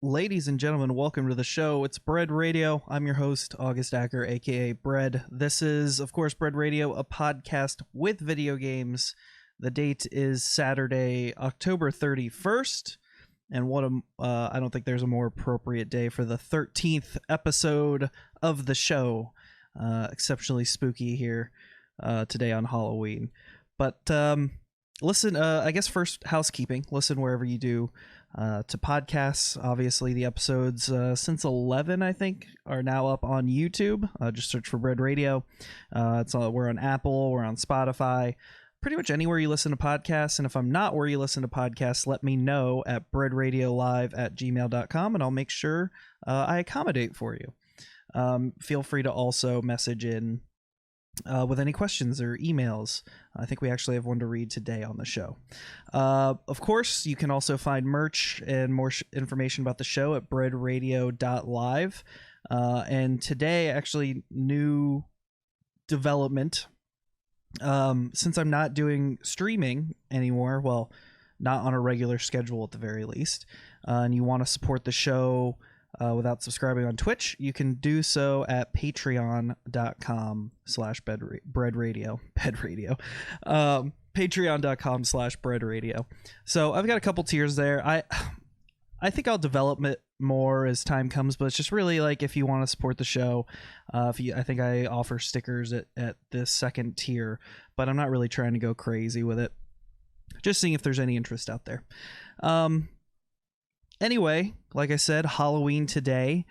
Ladies and gentlemen, welcome to the show. It's Bread Radio. I'm your host, August Acker, aka Bread. This is, of course, Bread Radio, a podcast with video games. The date is Saturday, October 31st. And I don't think there's a more appropriate day for the 13th episode of the show. Exceptionally spooky here today on Halloween. But listen, I guess first, housekeeping. Listen wherever you do to podcasts. Obviously, the episodes since 11, I think, are now up on YouTube. Just search for Bread Radio. We're on Apple, we're on Spotify, pretty much anywhere you listen to podcasts. And if I'm not where you listen to podcasts, let me know at breadradiolive@gmail.com, and I'll make sure I accommodate for you. Feel free to also message in with any questions or emails. I think we actually have one to read today on the show. Of course, you can also find merch and more information about the show at breadradio.live. And today, actually, new development. Since I'm not doing streaming anymore, well, not on a regular schedule at the very least, and you want to support the show without subscribing on Twitch, you can do so at patreon.com/breadradio. Patreon.com/breadradio. So I've got a couple tiers there. I think I'll develop it more as time comes, but it's just really like if you want to support the show. I think I offer stickers at this second tier, but I'm not really trying to go crazy with it. Just seeing if there's any interest out there. Anyway, like I said, Halloween today.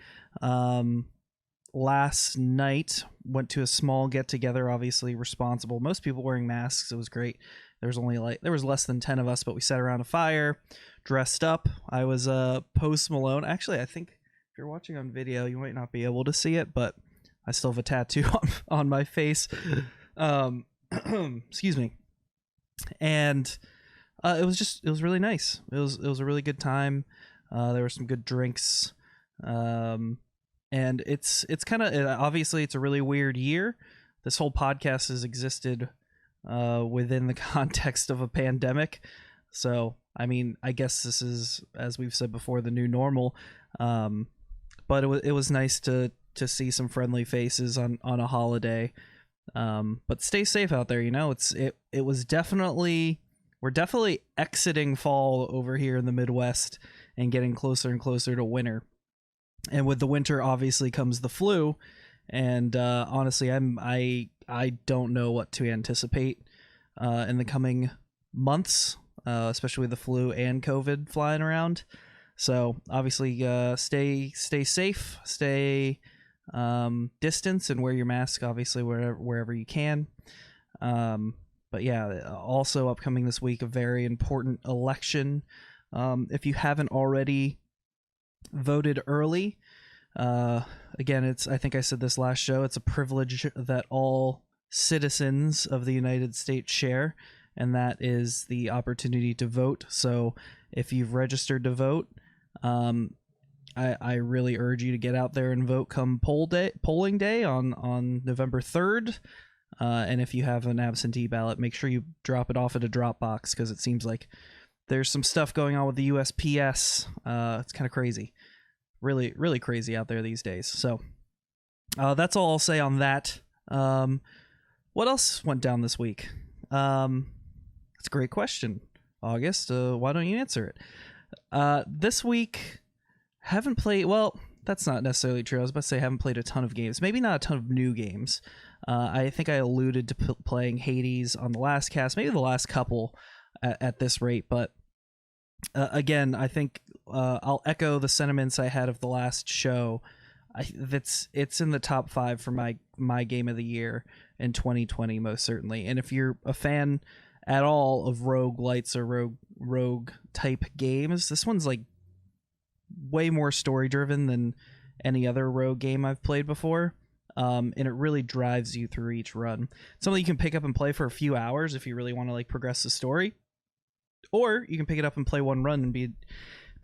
Last night, went to a small get-together, obviously responsible. Most people wearing masks. It was great. There was less than 10 of us, but we sat around a fire, dressed up. I was Post Malone. Actually, I think if you're watching on video, you might not be able to see it, but I still have a tattoo on my face. Excuse me. And it was really nice. It was a really good time. There were some good drinks. And it's kind of, obviously it's a really weird year. This whole podcast has existed within the context of a pandemic. So, I mean, I guess this is, as we've said before, the new normal. But it was nice to see some friendly faces on a holiday. But stay safe out there, you know. It was definitely, we're definitely exiting fall over here in the Midwest and getting closer and closer to winter. And with the winter, obviously, comes the flu. And honestly, I don't know what to anticipate in the coming months, especially with the flu and COVID flying around. So obviously, stay safe, stay distance, and wear your mask, obviously, wherever you can. But yeah, also upcoming this week, a very important election. If you haven't already voted early, again, I think I said this last show, it's a privilege that all citizens of the United States share, and that is the opportunity to vote. So if you've registered to vote, I really urge you to get out there and vote come polling day on November 3rd. And if you have an absentee ballot, make sure you drop it off at a drop box, because it seems like there's some stuff going on with the USPS. It's kind of crazy. Really, really crazy out there these days. So that's all I'll say on that. What else went down this week? That's a great question, August. Why don't you answer it? This week, haven't played... Well, that's not necessarily true. I was about to say I haven't played a ton of games. Maybe not a ton of new games. I think I alluded to playing Hades on the last cast, maybe the last couple at this rate, but again, I think I'll echo the sentiments I had of the last show. It's in the top 5 for my game of the year in 2020, most certainly. And if you're a fan at all of roguelites or rogue type games, this one's like way more story driven than any other rogue game I've played before. And it really drives you through each run. Something you can pick up and play for a few hours if you really want to like progress the story, or you can pick it up and play one run and be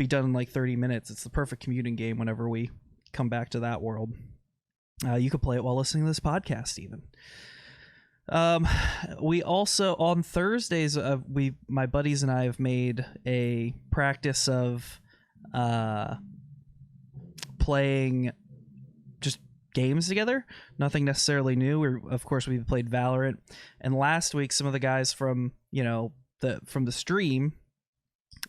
done in like 30 minutes. It's the perfect commuting game whenever we come back to that world. You could play it while listening to this podcast even. We also, on Thursdays, my buddies and I have made a practice of playing just games together, nothing necessarily new. Of course, we played Valorant, and last week some of the guys from the stream,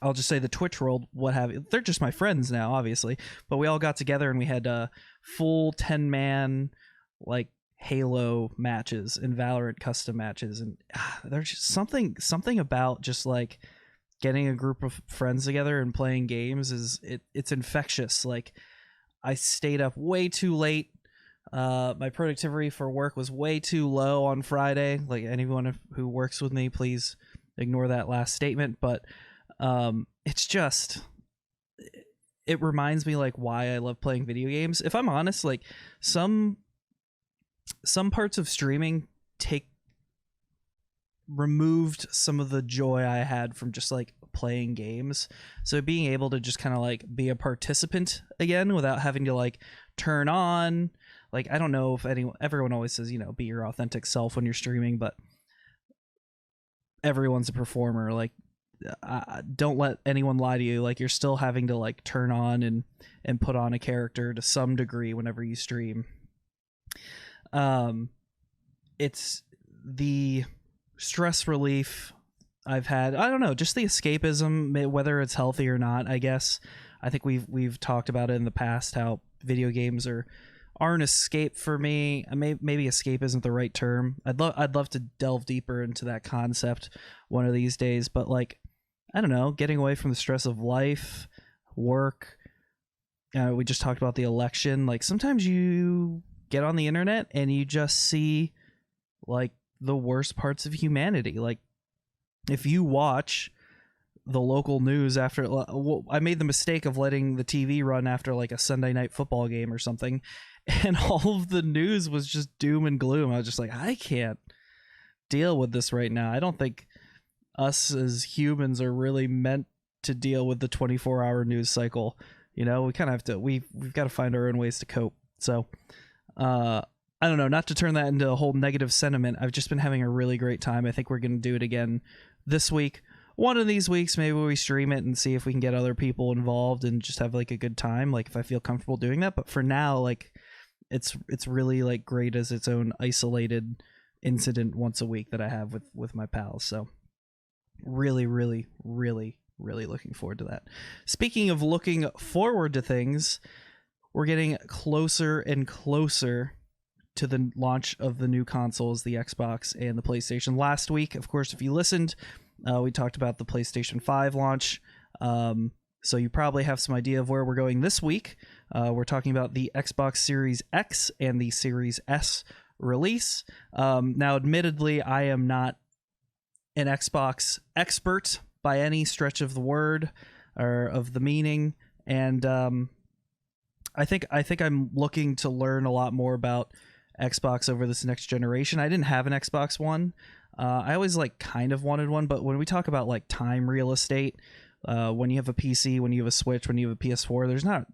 I'll just say the Twitch world, what have you, they're just my friends now, obviously, but we all got together and we had full 10-man like Halo matches and Valorant custom matches, and there's just something about just like getting a group of friends together and playing games it's infectious. Like, I stayed up way too late. My productivity for work was way too low on Friday. Like, anyone who works with me, please ignore that last statement. But it's just, it reminds me like why I love playing video games. If I'm honest, like some parts of streaming removed some of the joy I had from just like playing games. So being able to just kind of like be a participant again without having to like turn on, like, I don't know if everyone always says, be your authentic self when you're streaming, but everyone's a performer. Like, don't let anyone lie to you. Like, you're still having to like turn on and put on a character to some degree whenever you stream. It's the stress relief I've had. I don't know, just the escapism, whether it's healthy or not, I guess. I think we've talked about it in the past, how video games are an escape for me. Maybe escape isn't the right term. I'd love to delve deeper into that concept one of these days, but like, I don't know, getting away from the stress of life, work. We just talked about the election. Like, sometimes you get on the internet and you just see like the worst parts of humanity. Like, if you watch the local news after, I made the mistake of letting the TV run after like a Sunday night football game or something, and all of the news was just doom and gloom. I was just like, I can't deal with this right now. I don't think us as humans are really meant to deal with the 24-hour news cycle. We kind of have to, we've got to find our own ways to cope. So I don't know, not to turn that into a whole negative sentiment. I've just been having a really great time. I think we're going to do it again this week. One of these weeks, maybe we stream it and see if we can get other people involved and just have like a good time. Like, if I feel comfortable doing that. But for now, like, it's really like great as its own isolated incident once a week that I have with my pals. So really, really, really, really looking forward to that. Speaking of looking forward to things, we're getting closer and closer to the launch of the new consoles, the Xbox and the PlayStation. Last week, of course, if you listened, we talked about the PlayStation 5 launch. So you probably have some idea of where we're going this week. We're talking about the Xbox Series X and the Series S release. Now, admittedly, I am not an Xbox expert by any stretch of the word or of the meaning. And I think I'm looking to learn a lot more about Xbox over this next generation. I didn't have an Xbox One. I always like kind of wanted one, but when we talk about like time real estate, when you have a PC, when you have a Switch, when you have a PS4, there's not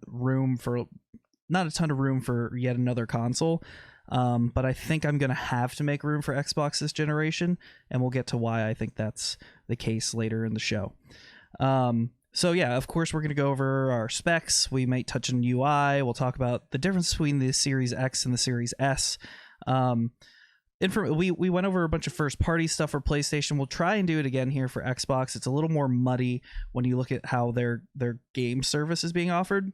a ton of room for yet another console. But I think I'm going to have to make room for Xbox this generation, and we'll get to why I think that's the case later in the show. So yeah, of course, we're going to go over our specs. We might touch on UI. We'll talk about the difference between the Series X and the Series S. We went over a bunch of first-party stuff for PlayStation. We'll try and do it again here for Xbox. It's a little more muddy when you look at how their game service is being offered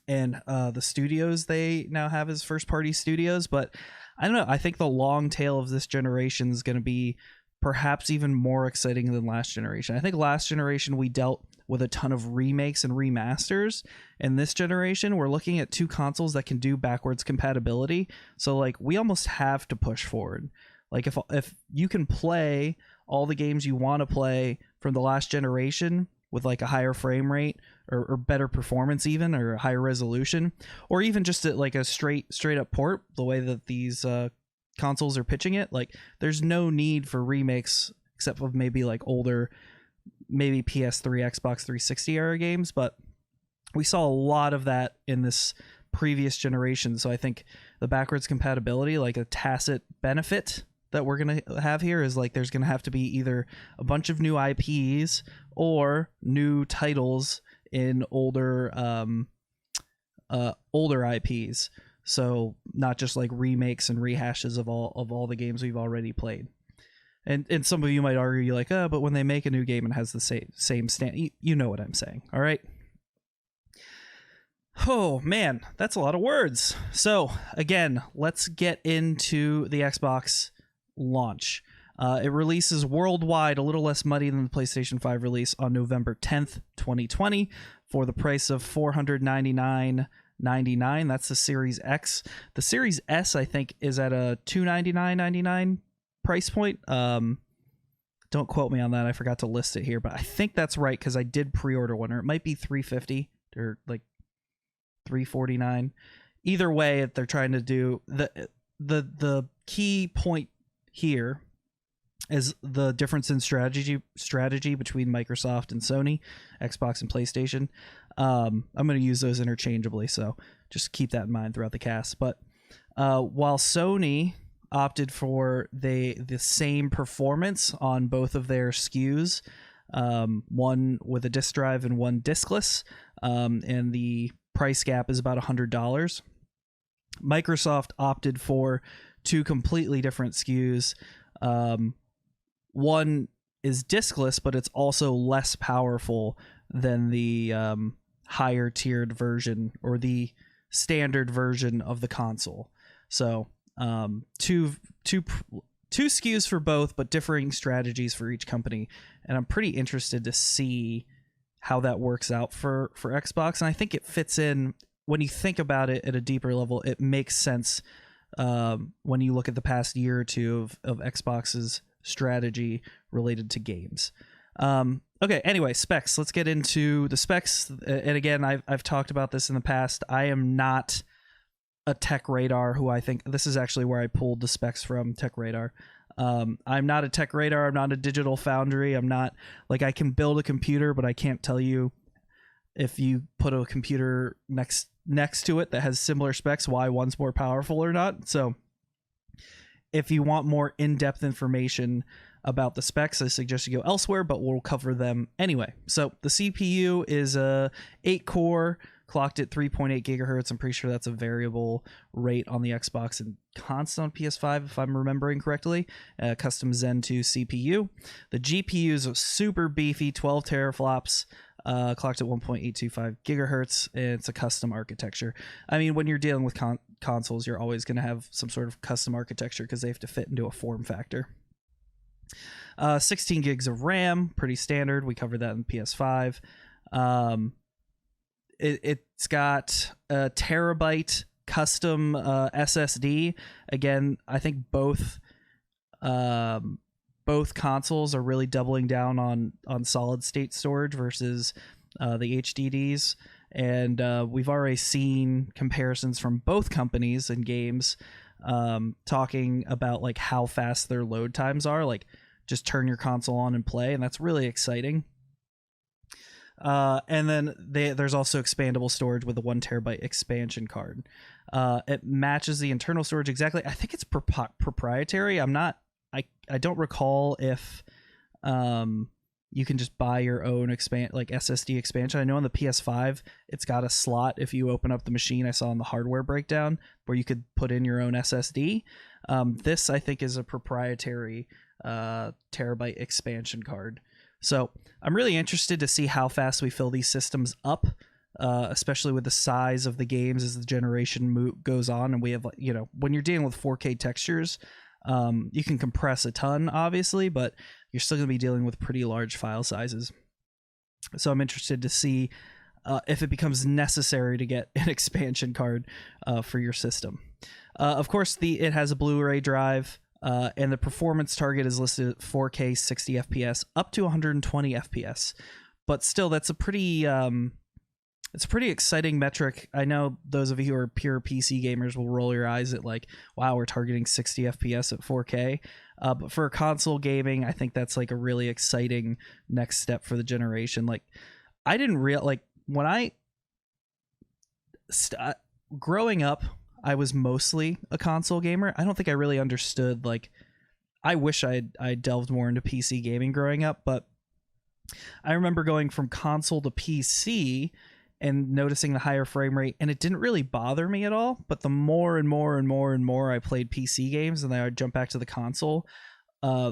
and the studios they now have as first-party studios. But I don't know. I think the long tail of this generation is going to be perhaps even more exciting than last generation. I think last generation we dealt with a ton of remakes and remasters, and this generation we're looking at two consoles that can do backwards compatibility. So like, we almost have to push forward. Like, if you can play all the games you want to play from the last generation with like a higher frame rate or better performance, even, or a higher resolution, or even just like a straight up port, the way that these consoles are pitching it, like, there's no need for remakes except for maybe like older, maybe PS3, Xbox 360 era games. But we saw a lot of that in this previous generation. So I think the backwards compatibility, like a tacit benefit that we're going to have here, is like there's going to have to be either a bunch of new IPs or new titles in older older IPs. So not just like remakes and rehashes of all the games we've already played. And some of you might argue like, but when they make a new game and has the same stand, you know what I'm saying. All right. Oh man, that's a lot of words. So again, let's get into the Xbox launch. It releases worldwide a little less money than the PlayStation 5 release on November 10th, 2020 for the price of $499.99. That's the Series X. The Series S, I think, is at a $299.99 price point. Don't quote me on that. I forgot to list it here, but I think that's right because I did pre-order one, or it might be $350 or like $349. Either way, they're trying to do the key point here is the difference in strategy between Microsoft and Sony, Xbox and PlayStation. I'm going to use those interchangeably, so just keep that in mind throughout the cast. But while Sony opted for the same performance on both of their SKUs, one with a disk drive and one diskless, and the price gap is about $100. Microsoft opted for two completely different SKUs. One is diskless, but it's also less powerful than the higher tiered version or the standard version of the console. So two SKUs for both, but differing strategies for each company. And I'm pretty interested to see how that works out for Xbox. And I think it fits in when you think about it at a deeper level. It makes sense when you look at the past year or two of Xbox's strategy related to games. Okay, anyway, specs. Let's get into the specs. And again, I've talked about this in the past. I am not a Tech Radar, who I think this is actually where I pulled the specs from, Tech Radar. I'm not a Tech Radar. I'm not a Digital Foundry. I'm not like, I can build a computer, but I can't tell you if you put a computer next to it that has similar specs, why one's more powerful or not. So if you want more in-depth information about the specs, I suggest you go elsewhere, but we'll cover them anyway. So the CPU is a 8-core, clocked at 3.8 gigahertz. I'm pretty sure that's a variable rate on the Xbox and constant on PS5, if I'm remembering correctly. Custom Zen 2 CPU. The GPU is a super beefy 12 teraflops, clocked at 1.825 gigahertz. It's a custom architecture. I mean, when you're dealing with consoles, you're always going to have some sort of custom architecture because they have to fit into a form factor. 16 gigs of RAM, pretty standard. We covered that in PS5. It's got a terabyte custom SSD. Again, I think both consoles are really doubling down on solid state storage versus the HDDs. And we've already seen comparisons from both companies in games talking about like how fast their load times are. Like, just turn your console on and play, and that's really exciting. And then there's also expandable storage with a 1 terabyte expansion card. It matches the internal storage exactly. I think it's proprietary. I don't recall if you can just buy your own SSD expansion. I know on the PS5 it's got a slot if you open up the machine. I saw in the hardware breakdown where you could put in your own SSD. This I think is a proprietary terabyte expansion card. So I'm really interested to see how fast we fill these systems up, especially with the size of the games as the generation goes on. And we have, when you're dealing with 4K textures, you can compress a ton, obviously, but you're still going to be dealing with pretty large file sizes. So I'm interested to see if it becomes necessary to get an expansion card for your system. Of course, it has a Blu-ray drive. And the performance target is listed at 4K 60 FPS up to 120 FPS, but still that's a pretty exciting metric. I know those of you who are pure PC gamers will roll your eyes at like, wow, we're targeting 60 FPS at 4K, but for console gaming, I think that's like a really exciting next step for the generation. Like, I didn't when growing up, I was mostly a console gamer. I don't think I really understood, like, I wish I delved more into PC gaming growing up, but I remember going from console to PC and noticing the higher frame rate, and it didn't really bother me at all. But the more and more and more and more I played PC games, and then I would jump back to the console,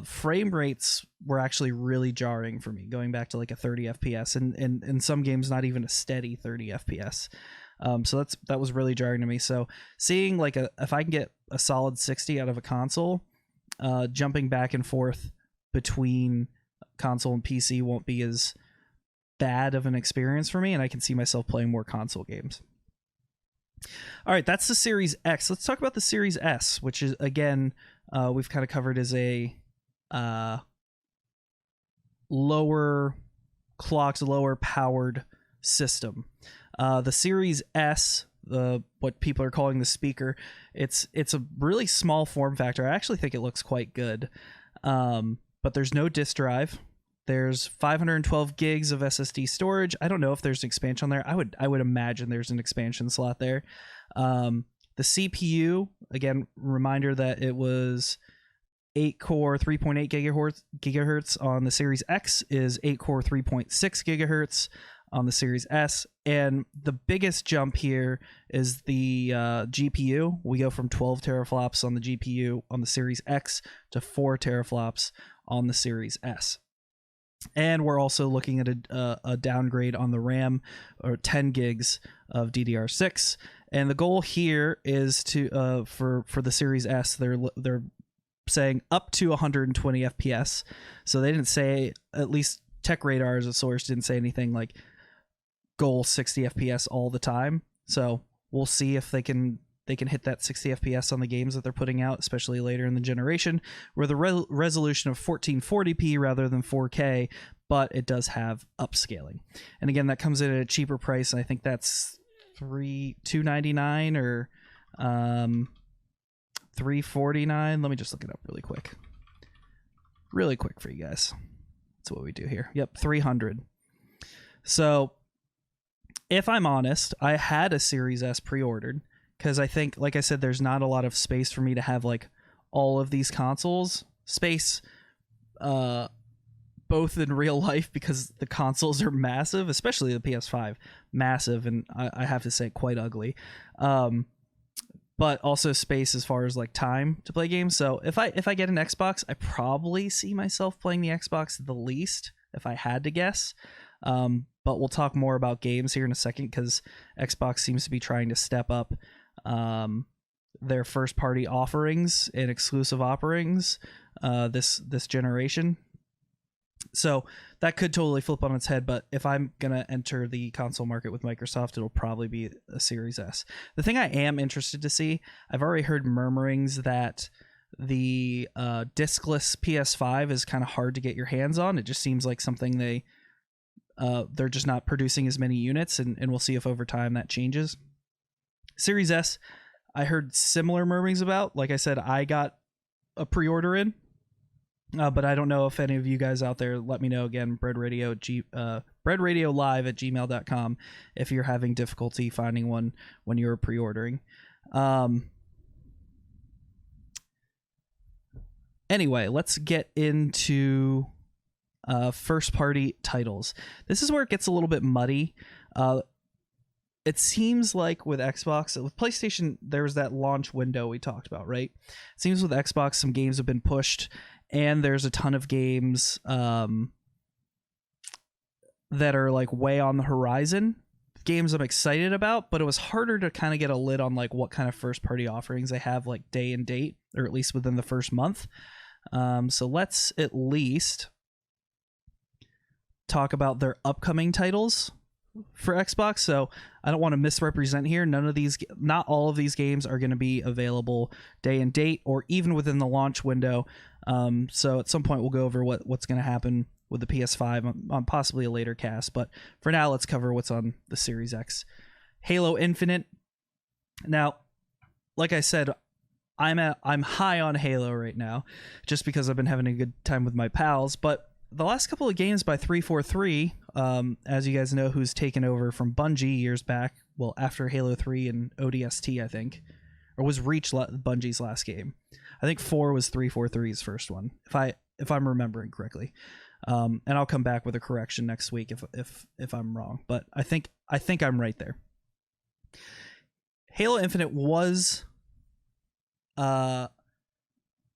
frame rates were actually really jarring for me, going back to like a 30 FPS, and in some games not even a steady 30 FPS. So that was really jarring to me. So seeing like if I can get a solid 60 out of a console, jumping back and forth between console and PC won't be as bad of an experience for me, and I can see myself playing more console games. All right, that's the Series X. Let's talk about the Series S, which is, again, we've kind of covered as a lower clocked, lower powered system. The Series S, what people are calling the speaker, it's a really small form factor. I actually think it looks quite good, but there's no disk drive. There's 512 gigs of SSD storage. I don't know if there's an expansion there. I would imagine there's an expansion slot there. The CPU, again, reminder that it was 8-core 3.8 gigahertz on the Series X, is 8-core 3.6 gigahertz on the Series S. And the biggest jump here is the GPU. We go from 12 teraflops on the GPU on the Series X to 4 teraflops on the Series S. And we're also looking at a downgrade on the RAM, or 10 gigs of DDR6. And the goal here is to for the Series S, they're saying up to 120 FPS. So they didn't say, at least TechRadar as a source didn't say anything like goal 60 FPS all the time. So we'll see if they can hit that 60 FPS on the games that they're putting out, especially later in the generation, where the resolution of 1440p rather than 4K, but it does have upscaling. And again, that comes in at a cheaper price, and I think that's $299 or $349. Let me just look it up really quick for you guys. That's what we do here. Yep, $300. So if I'm honest, I had a Series S pre-ordered, because I think, like I said, there's not a lot of space for me to have like all of these consoles space, both in real life, because the consoles are massive, especially the PS5, massive, and I have to say quite ugly, but also space as far as like time to play games. So if I get an Xbox, I probably see myself playing the Xbox the least, if I had to guess. But we'll talk more about games here in a second, because Xbox seems to be trying to step up their first party offerings and exclusive offerings this generation. So that could totally flip on its head, but if I'm gonna enter the console market with Microsoft, it'll probably be a Series S. The thing I am interested to see, I've already heard murmurings that the diskless PS5 is kind of hard to get your hands on. It just seems like something they're just not producing as many units, and we'll see if over time that changes. Series S, I heard similar murmurings about. Like I said, I got a pre-order in, but I don't know if any of you guys out there, let me know again, breadradiolive@gmail.com, if you're having difficulty finding one when you're pre-ordering. Anyway, let's get into first party titles. This is where it gets a little bit muddy. It seems like with Xbox, with PlayStation, there's that launch window we talked about, right? It seems with Xbox, some games have been pushed, and there's a ton of games that are like way on the horizon, games I'm excited about, but it was harder to kind of get a lid on like what kind of first party offerings they have like day and date, or at least within the first month. So let's at least talk about their upcoming titles for Xbox. So I don't want to misrepresent here. Not all of these games are going to be available day and date, or even within the launch window. So at some point we'll go over what's going to happen with the PS5 on possibly a later cast. But for now, let's cover what's on the Series X. Halo Infinite. Now, like I said, I'm high on Halo right now, just because I've been having a good time with my pals. But the last couple of games by 343, as you guys know, who's taken over from Bungie years back, well, after Halo 3 and ODST, I think, or was Reach Bungie's last game. I think 4 was 343's first one, if I'm remembering correctly. And I'll come back with a correction next week if I'm wrong, but I think I'm right there. Halo Infinite was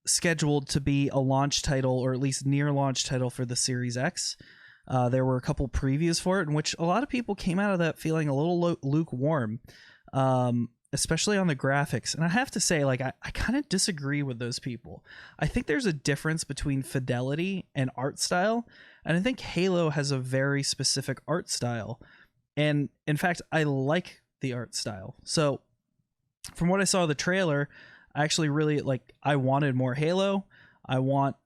scheduled to be a launch title, or at least near launch title, for the Series X. There were a couple previews for it in which a lot of people came out of that feeling a little lukewarm, especially on the graphics. And I have to say, like, I kind of disagree with those people. I think there's a difference between fidelity and art style, and I think Halo has a very specific art style. And in fact, I like the art style. So from what I saw of the trailer, I actually really I wanted more Halo.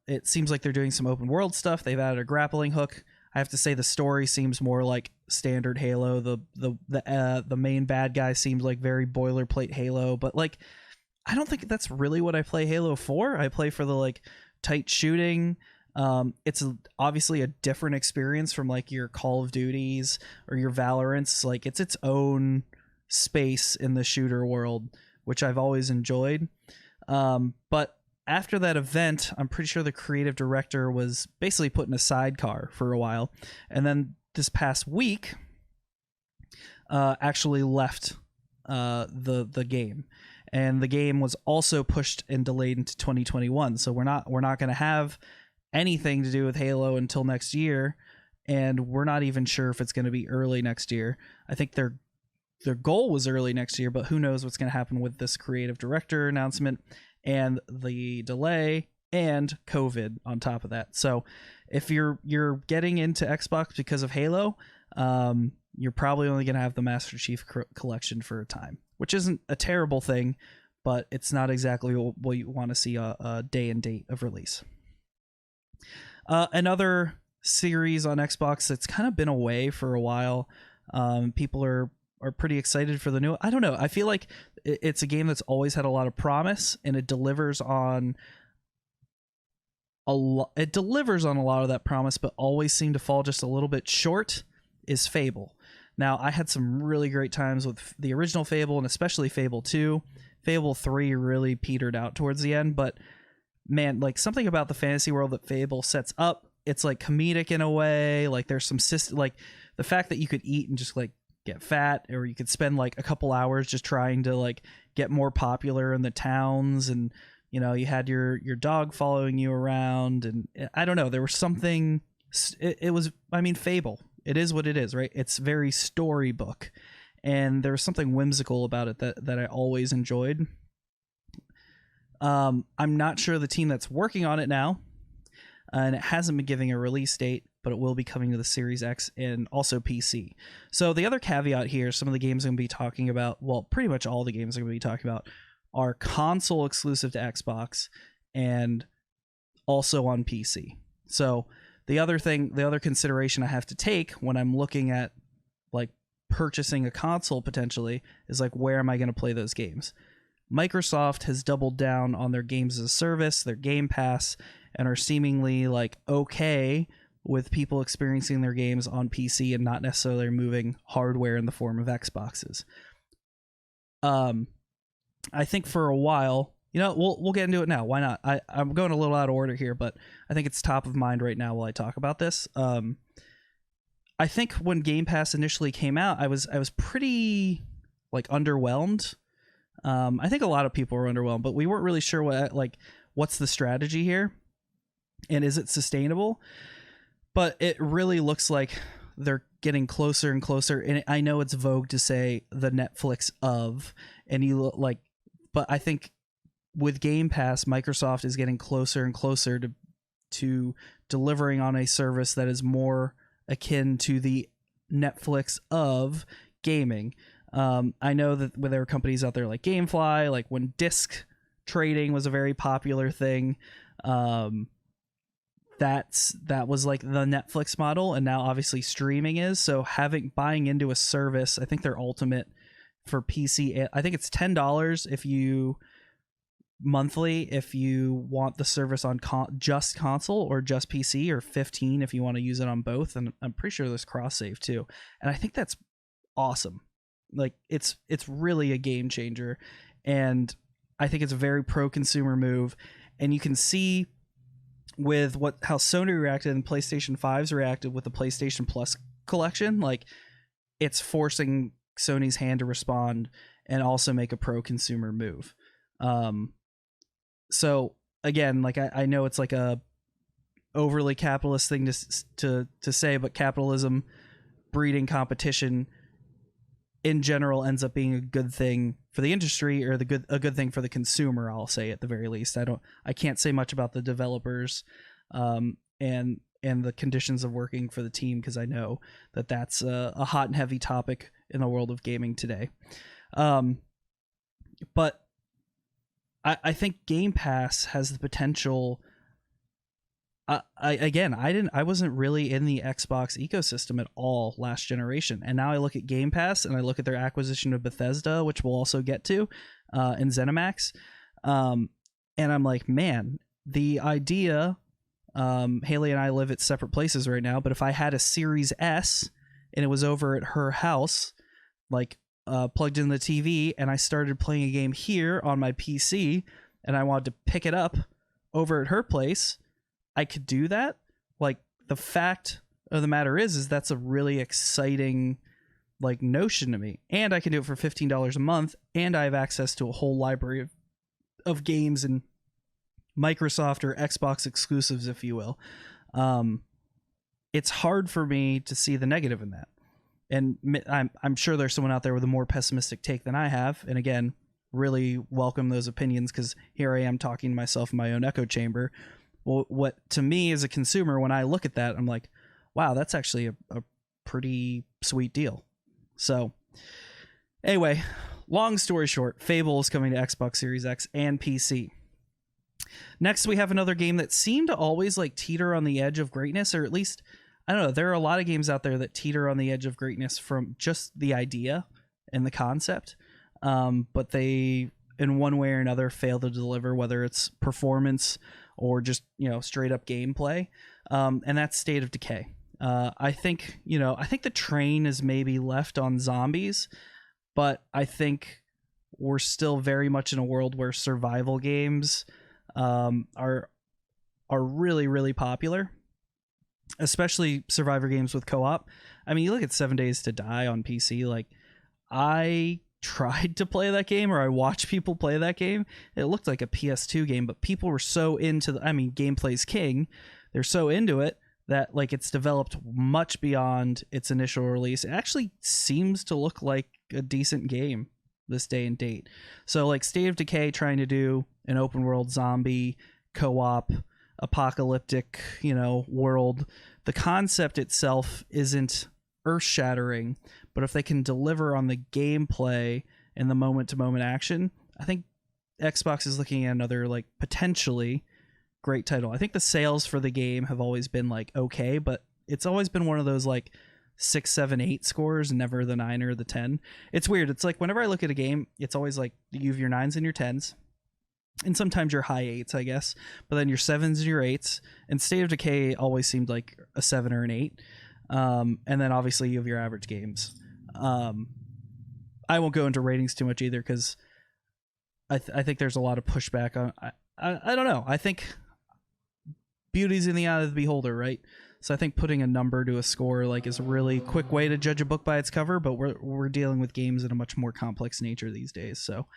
It seems like they're doing some open world stuff. They've added a grappling hook. I have to say the story seems more like standard Halo. The main bad guy seems like very boilerplate Halo, but like, I don't think that's really what I play Halo for. I play for the like tight shooting. It's obviously a different experience from like your Call of Duties or your Valorants. Like, it's its own space in the shooter world, which I've always enjoyed. But after that event, I'm pretty sure the creative director was basically put in a sidecar for a while. And then this past week, actually left the game. And the game was also pushed and delayed into 2021. So we're not going to have anything to do with Halo until next year. And we're not even sure if it's going to be early next year. I think their goal was early next year, but who knows what's going to happen with this creative director announcement and the delay and COVID on top of that. So if you're getting into Xbox because of Halo, you're probably only going to have the Master Chief Collection for a time, which isn't a terrible thing, but it's not exactly what you want to see a day and date of release. Another series on Xbox that's kind of been away for a while. People are pretty excited for the new. I don't know. I feel like it's a game that's always had a lot of promise, and it delivers on a lot. It delivers on a lot of that promise, but always seemed to fall just a little bit short. Is Fable. Now, I had some really great times with the original Fable, and especially Fable 2. Fable 3 really petered out towards the end, but man, like, something about the fantasy world that Fable sets up, it's like comedic in a way. Like, there's some like the fact that you could eat and just like get fat, or you could spend like a couple hours just trying to like get more popular in the towns, and you know, you had your dog following you around, and I don't know, there was something. It was, I mean, Fable, it is what it is, right? It's very storybook, and there was something whimsical about it that I always enjoyed. I'm not sure the team that's working on it now, and it hasn't been giving a release date, but it will be coming to the Series X and also PC. So the other caveat here, some of the games I'm going to be talking about, well, pretty much all the games I'm going to be talking about, are console exclusive to Xbox and also on PC. So the other consideration I have to take when I'm looking at like purchasing a console potentially is like, where am I going to play those games? Microsoft has doubled down on their games as a service, their Game Pass, and are seemingly like okay with people experiencing their games on PC and not necessarily moving hardware in the form of Xboxes. I think for a while, you know, we'll get into it now. Why not? I'm going a little out of order here, but I think it's top of mind right now while I talk about this. I think when Game Pass initially came out, I was pretty like underwhelmed. I think a lot of people were underwhelmed, but we weren't really sure what's the strategy here, and is it sustainable? But it really looks like they're getting closer and closer. And I know it's vogue to say the Netflix of, and you look like, but I think with Game Pass, Microsoft is getting closer and closer to delivering on a service that is more akin to the Netflix of gaming. I know that there are companies out there like GameFly, like when disc trading was a very popular thing. That was like the Netflix model, and now obviously streaming is. So buying into a service, I think their ultimate for PC, I think it's $10 if you monthly if you want the service on just console or just PC, or $15 if you want to use it on both. And I'm pretty sure there's cross save too. And I think that's awesome. Like, it's really a game changer, and I think it's a very pro consumer move. And you can see with how Sony reacted and PlayStation 5's reacted with the PlayStation Plus collection, like it's forcing Sony's hand to respond and also make a pro consumer move. So again, like I know it's like a overly capitalist thing to say, but capitalism breeding competition in general ends up being a good thing for the industry, or a good thing for the consumer. I'll say at the very least. I can't say much about the developers, and the conditions of working for the team, because I know that that's a hot and heavy topic in the world of gaming today. But I think Game Pass has the potential. I wasn't really in the Xbox ecosystem at all last generation, and now I look at Game Pass and I look at their acquisition of Bethesda, which we'll also get to, and ZeniMax, and I'm like, man, the idea. Haley and I live at separate places right now, but if I had a Series S and it was over at her house, like plugged in the TV, and I started playing a game here on my PC, and I wanted to pick it up over at her place, I could do that. Like, the fact of the matter is that's a really exciting like notion to me, and I can do it for $15 a month, and I have access to a whole library of games and Microsoft or Xbox exclusives, if you will. It's hard for me to see the negative in that, and I'm sure there's someone out there with a more pessimistic take than I have, and again, really welcome those opinions, because here I am talking to myself in my own echo chamber. Well, what to me as a consumer, when I look at that, I'm like, wow, that's actually a pretty sweet deal. So anyway, long story short, Fable is coming to Xbox Series X and PC. Next, we have another game that seemed to always like teeter on the edge of greatness, or at least, I don't know, there are a lot of games out there that teeter on the edge of greatness from just the idea and the concept, but they, in one way or another, fail to deliver, whether it's performance or just, straight up gameplay. And that's State of Decay. I think the train is maybe left on zombies, but I think we're still very much in a world where survival games are really, really popular, especially survivor games with co-op. I mean, you look at 7 Days to Die on PC, like, I tried to play that game, or I watched people play that game. It looked like a PS2 game, but people were so into gameplay's king. They're so into it that like it's developed much beyond its initial release. It actually seems to look like a decent game this day and date. So like State of Decay trying to do an open world zombie co-op apocalyptic, world, the concept itself isn't earth-shattering, but if they can deliver on the gameplay and the moment-to-moment action, I think Xbox is looking at another like potentially great title. I think the sales for the game have always been like okay, but it's always been one of those like 6, 7, 8 scores, never the 9 or the 10. It's weird. It's like whenever I look at a game, it's always like you have your 9s and your 10s, and sometimes your high 8s, I guess, but then your 7s and your 8s. And State of Decay always seemed like a 7 or an 8. And then obviously you have your average games. I won't go into ratings too much either, because I think there's a lot of pushback on. I don't know. I think beauty's in the eye of the beholder, right? So I think putting a number to a score like is a really quick way to judge a book by its cover, but we're dealing with games in a much more complex nature these days. So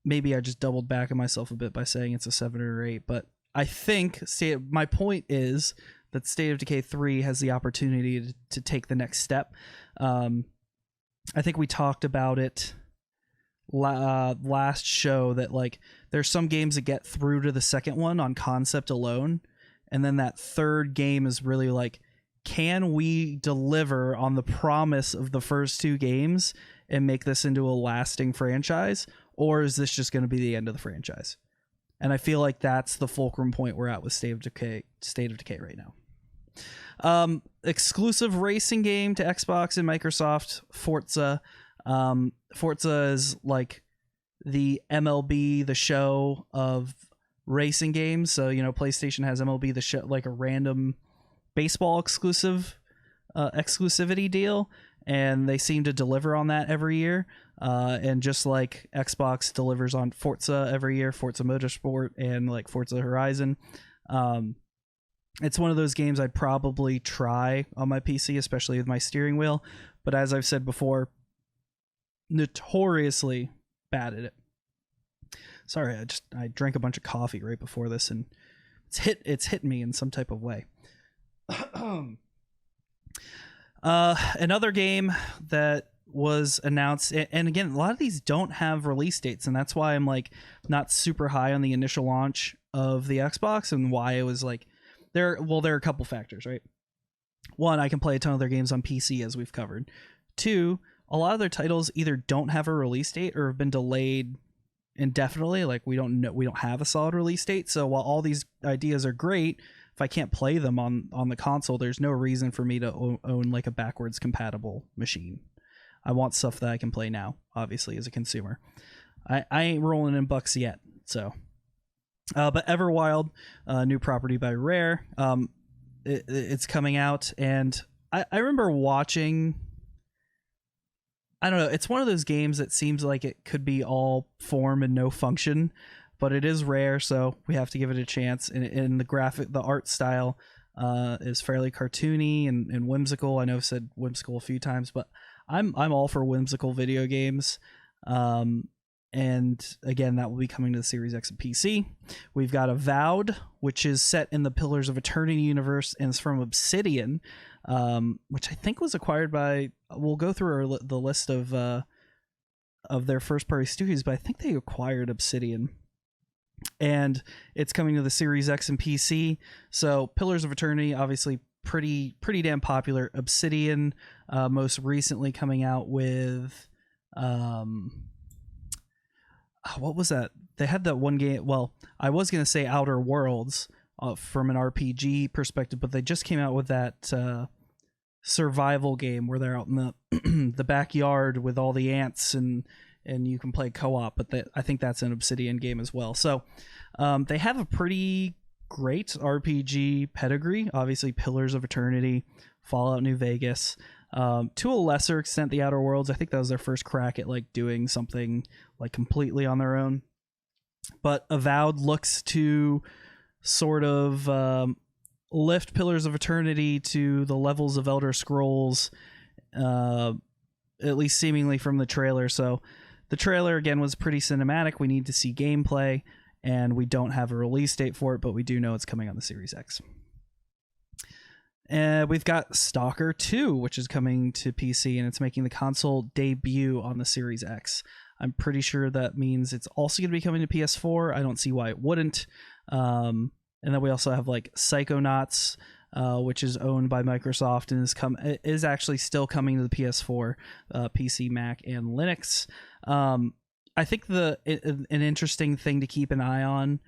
maybe I just doubled back on myself a bit by saying it's a 7 or 8, but I think my point is that State of Decay 3 has the opportunity to take the next step. I think we talked about it last show, that like there's some games that get through to the second one on concept alone, and then that third game is really like, can we deliver on the promise of the first 2 games and make this into a lasting franchise, or is this just going to be the end of the franchise? And I feel like that's the fulcrum point we're at with State of Decay right now. Exclusive racing game to Xbox and Microsoft, Forza. Forza is like the MLB The Show of racing games. So, PlayStation has MLB The Show, like a random baseball exclusivity deal, and they seem to deliver on that every year. And just like Xbox delivers on Forza every year, Forza Motorsport and like Forza Horizon, it's one of those games I'd probably try on my PC, especially with my steering wheel. But as I've said before, notoriously bad at it. Sorry, I drank a bunch of coffee right before this, and it's hit me in some type of way. Another game that was announced, and again, a lot of these don't have release dates, and that's why I'm like not super high on the initial launch of the Xbox, and why it was like there are a couple factors, right? One, I can play a ton of their games on PC, as we've covered. Two, a lot of their titles either don't have a release date or have been delayed indefinitely. Like we don't have a solid release date. So while all these ideas are great, if I can't play them on the console, there's no reason for me to own like a backwards compatible machine. I want stuff that I can play now, obviously, as a consumer. I ain't rolling in bucks yet. So, but Everwild, new property by Rare, it's coming out, and I remember watching. I don't know. It's one of those games that seems like it could be all form and no function, but it is Rare, so we have to give it a chance. And the art style is fairly cartoony and whimsical. I know I've said whimsical a few times, but I'm all for whimsical video games. And again, that will be coming to the Series X and PC. We've got Avowed, which is set in the Pillars of Eternity universe, and it's from Obsidian, which I think was acquired by. We'll go through the list of their first-party studios, but I think they acquired Obsidian. And it's coming to the Series X and PC. So Pillars of Eternity, obviously pretty damn popular. Obsidian, most recently coming out with. What was that? They had that one game. Well, I was going to say Outer Worlds from an RPG perspective, but they just came out with that survival game where they're out in the the backyard with all the ants, and you can play co-op. But I think that's an Obsidian game as well. So they have a pretty great RPG pedigree. Obviously, Pillars of Eternity, Fallout New Vegas. To a lesser extent, the Outer Worlds. I think that was their first crack at like doing something like completely on their own. But Avowed looks to sort of lift Pillars of Eternity to the levels of Elder Scrolls, at least seemingly from the trailer. So the trailer again was pretty cinematic. We need to see gameplay, and we don't have a release date for it, but we do know it's coming on the Series X. We've got Stalker 2, which is coming to PC, and it's making the console debut on the Series X. I'm pretty sure that means it's also going to be coming to PS4. I don't see why it wouldn't. And then we also have like Psychonauts, which is owned by Microsoft and is actually still coming to the PS4, PC, Mac, and Linux. I think an interesting thing to keep an eye on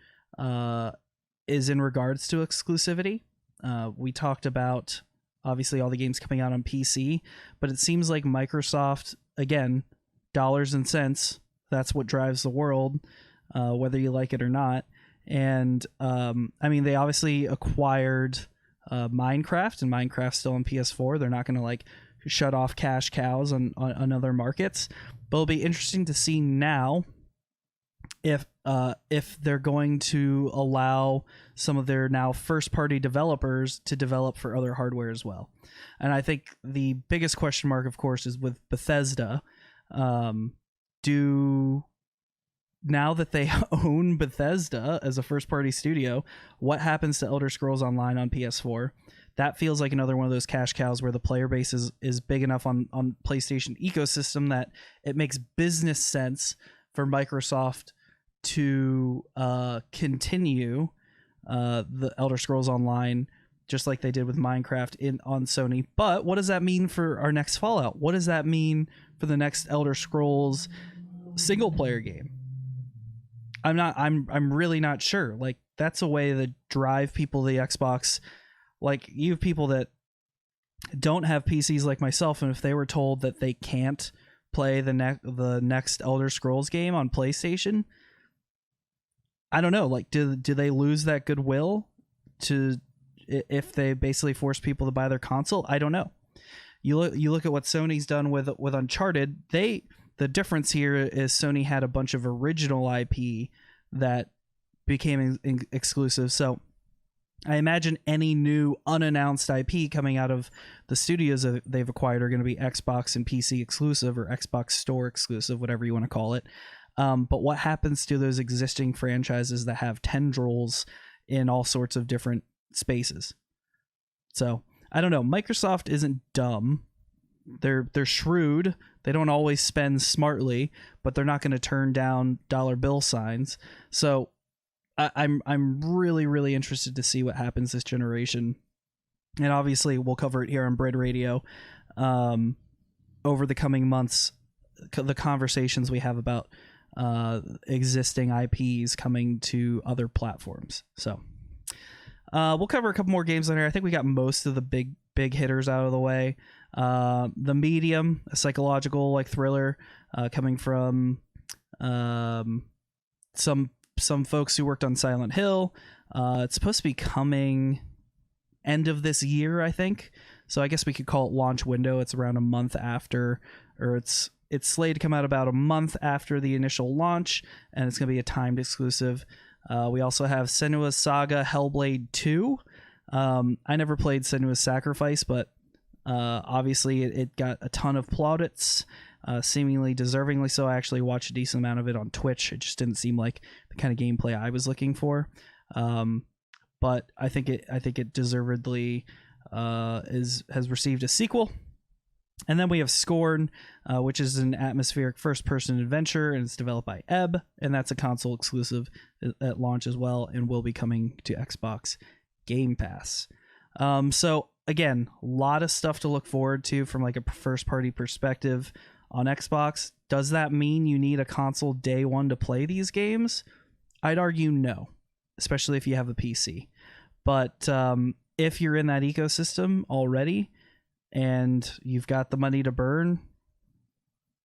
is in regards to exclusivity. We talked about obviously all the games coming out on PC, but it seems like Microsoft, again, dollars and cents, that's what drives the world, whether you like it or not. And I mean, they obviously acquired Minecraft, and Minecraft's still on PS4. They're not going to like shut off cash cows on other markets, but it'll be interesting to see now if they're going to allow some of their now first-party developers to develop for other hardware as well. And I think the biggest question mark, of course, is with Bethesda. Now that they own Bethesda as a first-party studio, what happens to Elder Scrolls Online on PS4? That feels like another one of those cash cows where the player base is big enough on PlayStation ecosystem that it makes business sense for Microsoft to continue the Elder Scrolls Online, just like they did with Minecraft on Sony. But what does that mean for our next Fallout? What does that mean for the next Elder Scrolls single player game? I'm really not sure. Like, that's a way to drive people to the Xbox. Like, you have people that don't have PCs like myself, and if they were told that they can't play the next Elder Scrolls game on PlayStation, I don't know. Like, do they lose that goodwill if they basically force people to buy their console? I don't know. You look at what Sony's done with Uncharted. The difference here is Sony had a bunch of original IP that became exclusive. So I imagine any new unannounced IP coming out of the studios that they've acquired are going to be Xbox and PC exclusive, or Xbox Store exclusive, whatever you want to call it. But what happens to those existing franchises that have tendrils in all sorts of different spaces? So I don't know. Microsoft isn't dumb. They're shrewd. They don't always spend smartly, but they're not going to turn down dollar bill signs. So I'm really, really interested to see what happens this generation. And obviously we'll cover it here on Bread Radio over the coming months, the conversations we have about existing IPs coming to other platforms. So we'll cover a couple more games on here. I think we got most of the big hitters out of the way. The Medium, a psychological like thriller coming from some folks who worked on Silent Hill. It's supposed to be coming end of this year, I think. So I guess we could call it launch window. It's around a month after, or it's slated to come out about a month after the initial launch, and it's going to be a timed exclusive. We also have Senua's Saga Hellblade 2. I never played Senua's Sacrifice, but obviously it got a ton of plaudits, seemingly deservingly so. I actually watched a decent amount of it on Twitch. It just didn't seem like the kind of gameplay I was looking for. But I think it deservedly has received a sequel. And then we have Scorn, which is an atmospheric first-person adventure, and it's developed by Ebb, and that's a console exclusive at launch as well, and will be coming to Xbox Game Pass. So again, a lot of stuff to look forward to from like a first-party perspective on Xbox. Does that mean you need a console day one to play these games? I'd argue no, especially if you have a PC. But if you're in that ecosystem already and you've got the money to burn,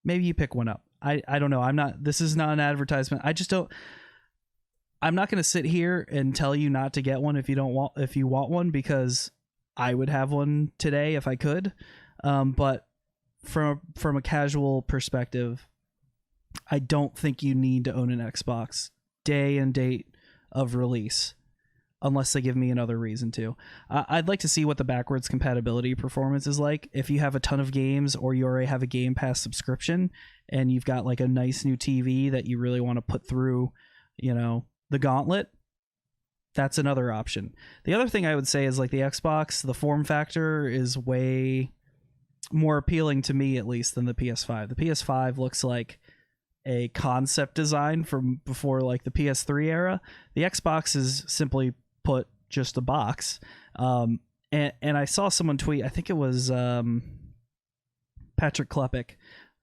maybe you pick one up. I don't know. This is not an advertisement. I'm not going to sit here and tell you not to get one if you want one, because I would have one today if I could. But from a casual perspective, I don't think you need to own an Xbox day and date of release unless they give me another reason to. I'd like to see what the backwards compatibility performance is like. If you have a ton of games, or you already have a Game Pass subscription and you've got like a nice new TV that you really want to put through, the gauntlet, that's another option. The other thing I would say is like the Xbox, the form factor is way more appealing to me, at least, than the PS5. The PS5 looks like a concept design from before like the PS3 era. The Xbox is simply put just a box. And I saw someone tweet, I think it was Patrick Klepek,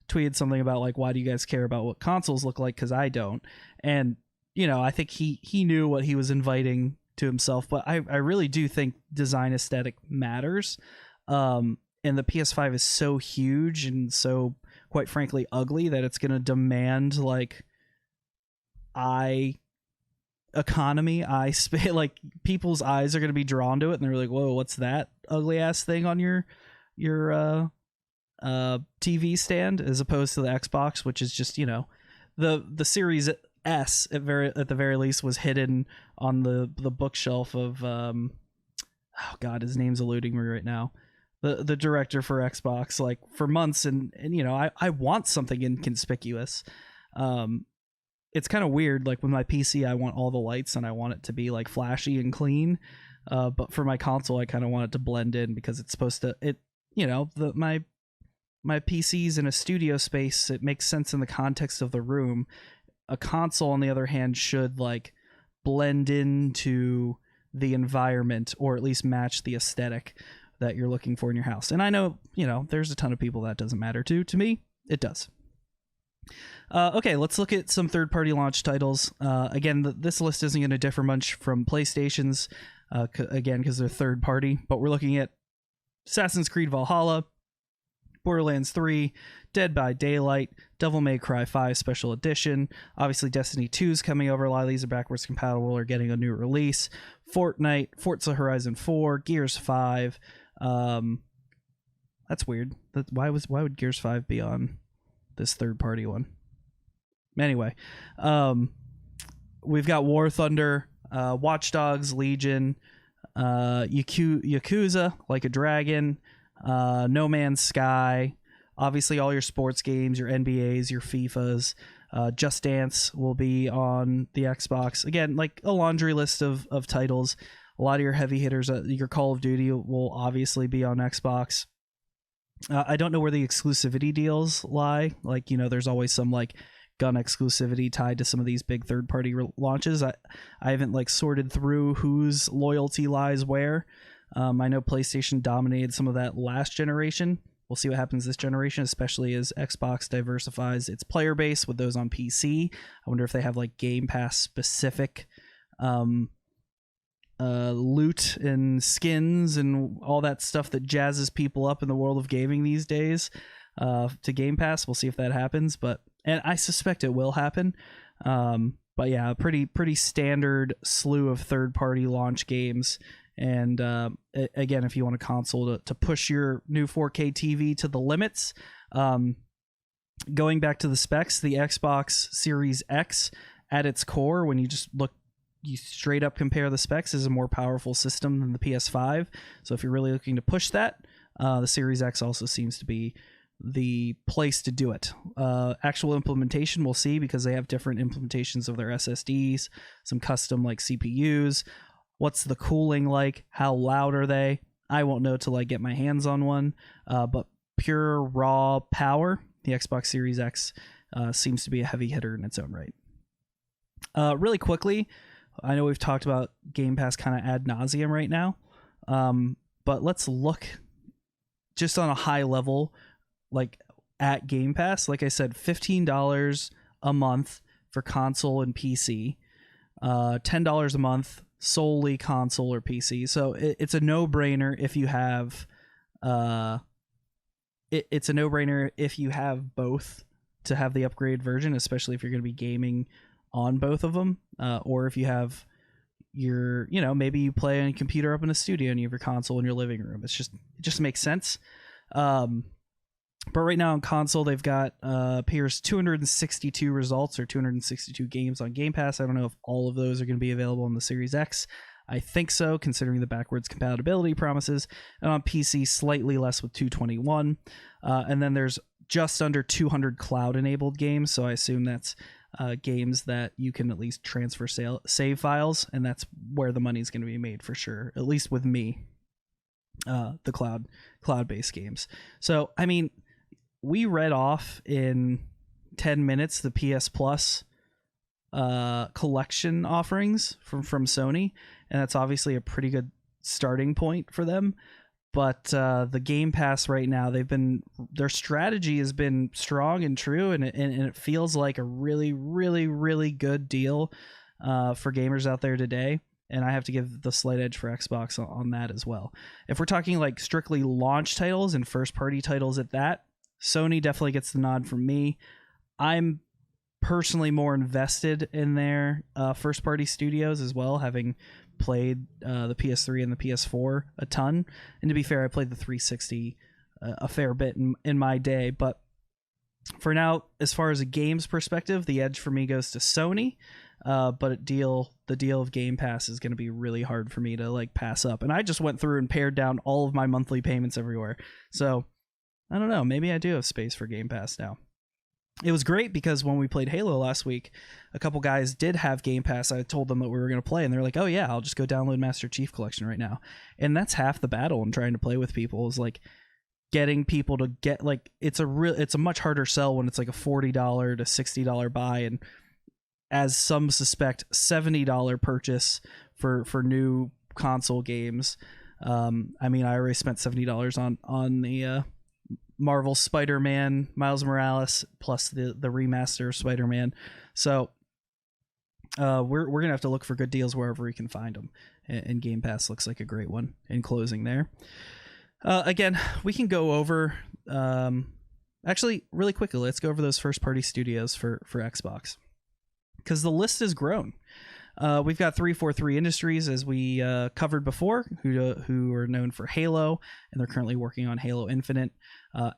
tweeted something about like, why do you guys care about what consoles look like? Because I don't. And I think he knew what he was inviting to himself, but I really do think design aesthetic matters. And the PS5 is so huge and so, quite frankly, ugly that it's going to demand like like people's eyes are going to be drawn to it, and they're like, whoa, what's that ugly ass thing on your TV stand, as opposed to the Xbox, which is just, the Series S at the very least was hidden on the bookshelf of oh god, his name's eluding me right now, the director for Xbox, like for months, and I want something inconspicuous. It's kind of weird, like with my PC I want all the lights and I want it to be like flashy and clean, but for my console I kind of want it to blend in, because it's supposed to, my PC's in a studio space, it makes sense in the context of the room. A console, on the other hand, should like blend into the environment, or at least match the aesthetic that you're looking for in your house. And I know, there's a ton of people that doesn't matter to. To me, it does. Okay, let's look at some third-party launch titles. Again, this list isn't going to differ much from PlayStation's, again, because they're third-party. But we're looking at Assassin's Creed Valhalla, Borderlands 3, Dead by Daylight, Devil May Cry 5 Special Edition. Obviously, Destiny 2 is coming over. A lot of these are backwards compatible or getting a new release. Fortnite, Forza Horizon 4, Gears 5. That's weird. Why would Gears 5 be on this third party one? Anyway, we've got War Thunder, Watch Dogs, Legion, Yakuza, Like a Dragon, No Man's Sky, obviously all your sports games, your NBAs, your FIFAs. Just Dance will be on the Xbox. Again, like a laundry list of titles. A lot of your heavy hitters, your Call of Duty will obviously be on Xbox. I don't know where the exclusivity deals lie. Like, there's always some like gun exclusivity tied to some of these big third-party launches. I haven't like sorted through whose loyalty lies where. I know PlayStation dominated some of that last generation. We'll see what happens this generation, especially as Xbox diversifies its player base with those on PC. I wonder if they have like Game Pass specific loot and skins and all that stuff that jazzes people up in the world of gaming these days to Game Pass. We'll see if that happens, and I suspect it will happen. But yeah, a pretty standard slew of third-party launch games. And again, if you want a console to push your new 4K TV to the limits, going back to the specs, the Xbox Series X at its core, when you straight up compare the specs, is a more powerful system than the PS5. So if you're really looking to push that, the Series X also seems to be the place to do it. Actual implementation, we'll see, because they have different implementations of their SSDs, some custom like CPUs. What's the cooling like? How loud are they? I won't know till I get my hands on one. But pure raw power, the Xbox Series X seems to be a heavy hitter in its own right. Really quickly, I know we've talked about Game Pass kind of ad nauseum right now, but let's look just on a high level, like at Game Pass. Like I said, $15 a month for console and PC, $10 a month solely console or PC. So it's a no-brainer if you have it's a no-brainer if you have both to have the upgrade version, especially if you're going to be gaming on both of them, or if you have your, maybe you play on a computer up in a studio and you have your console in your living room. It just makes sense. But right now on console, they've got appears 262 results or 262 games on Game Pass. I don't know if all of those are going to be available on the Series X. I think so, considering the backwards compatibility promises. And on PC, slightly less with 221. And then there's just under 200 cloud-enabled games, so I assume that's games that you can at least transfer save files, and that's where the money's going to be made for sure, at least with me, the cloud-based games. So, I mean, we read off in 10 minutes the PS Plus collection offerings from Sony, and that's obviously a pretty good starting point for them. But the Game Pass right now, their strategy has been strong and true, and it feels like a really, really, really good deal for gamers out there today. And I have to give the slight edge for Xbox on that as well. If we're talking like strictly launch titles and first-party titles at that, Sony definitely gets the nod from me. I'm personally more invested in their first-party studios as well, having played the PS3 and the PS4 a ton. And to be fair, I played the 360 a fair bit in my day. But for now, as far as a games perspective, the edge for me goes to Sony. But the deal of Game Pass is going to be really hard for me to like pass up. And I just went through and pared down all of my monthly payments everywhere. So I don't know. Maybe I do have space for Game Pass now. It was great because when we played Halo last week, a couple guys did have Game Pass. I told them that we were going to play, and they're like, oh yeah, I'll just go download Master Chief Collection right now. And that's half the battle in trying to play with people, is like getting people to get, like, it's a much harder sell when it's like a $40 to $60 buy, and as some suspect, $70 purchase for new console games. I mean, I already spent $70 on the Marvel Spider-Man Miles Morales plus the remaster of Spider-Man. So we're gonna have to look for good deals wherever we can find them, and Game Pass looks like a great one in closing there. Again, we can go over actually really quickly, let's go over those first party studios for Xbox, because the list has grown. We've got 343 Industries, as we covered before, who are known for Halo, and they're currently working on Halo Infinite.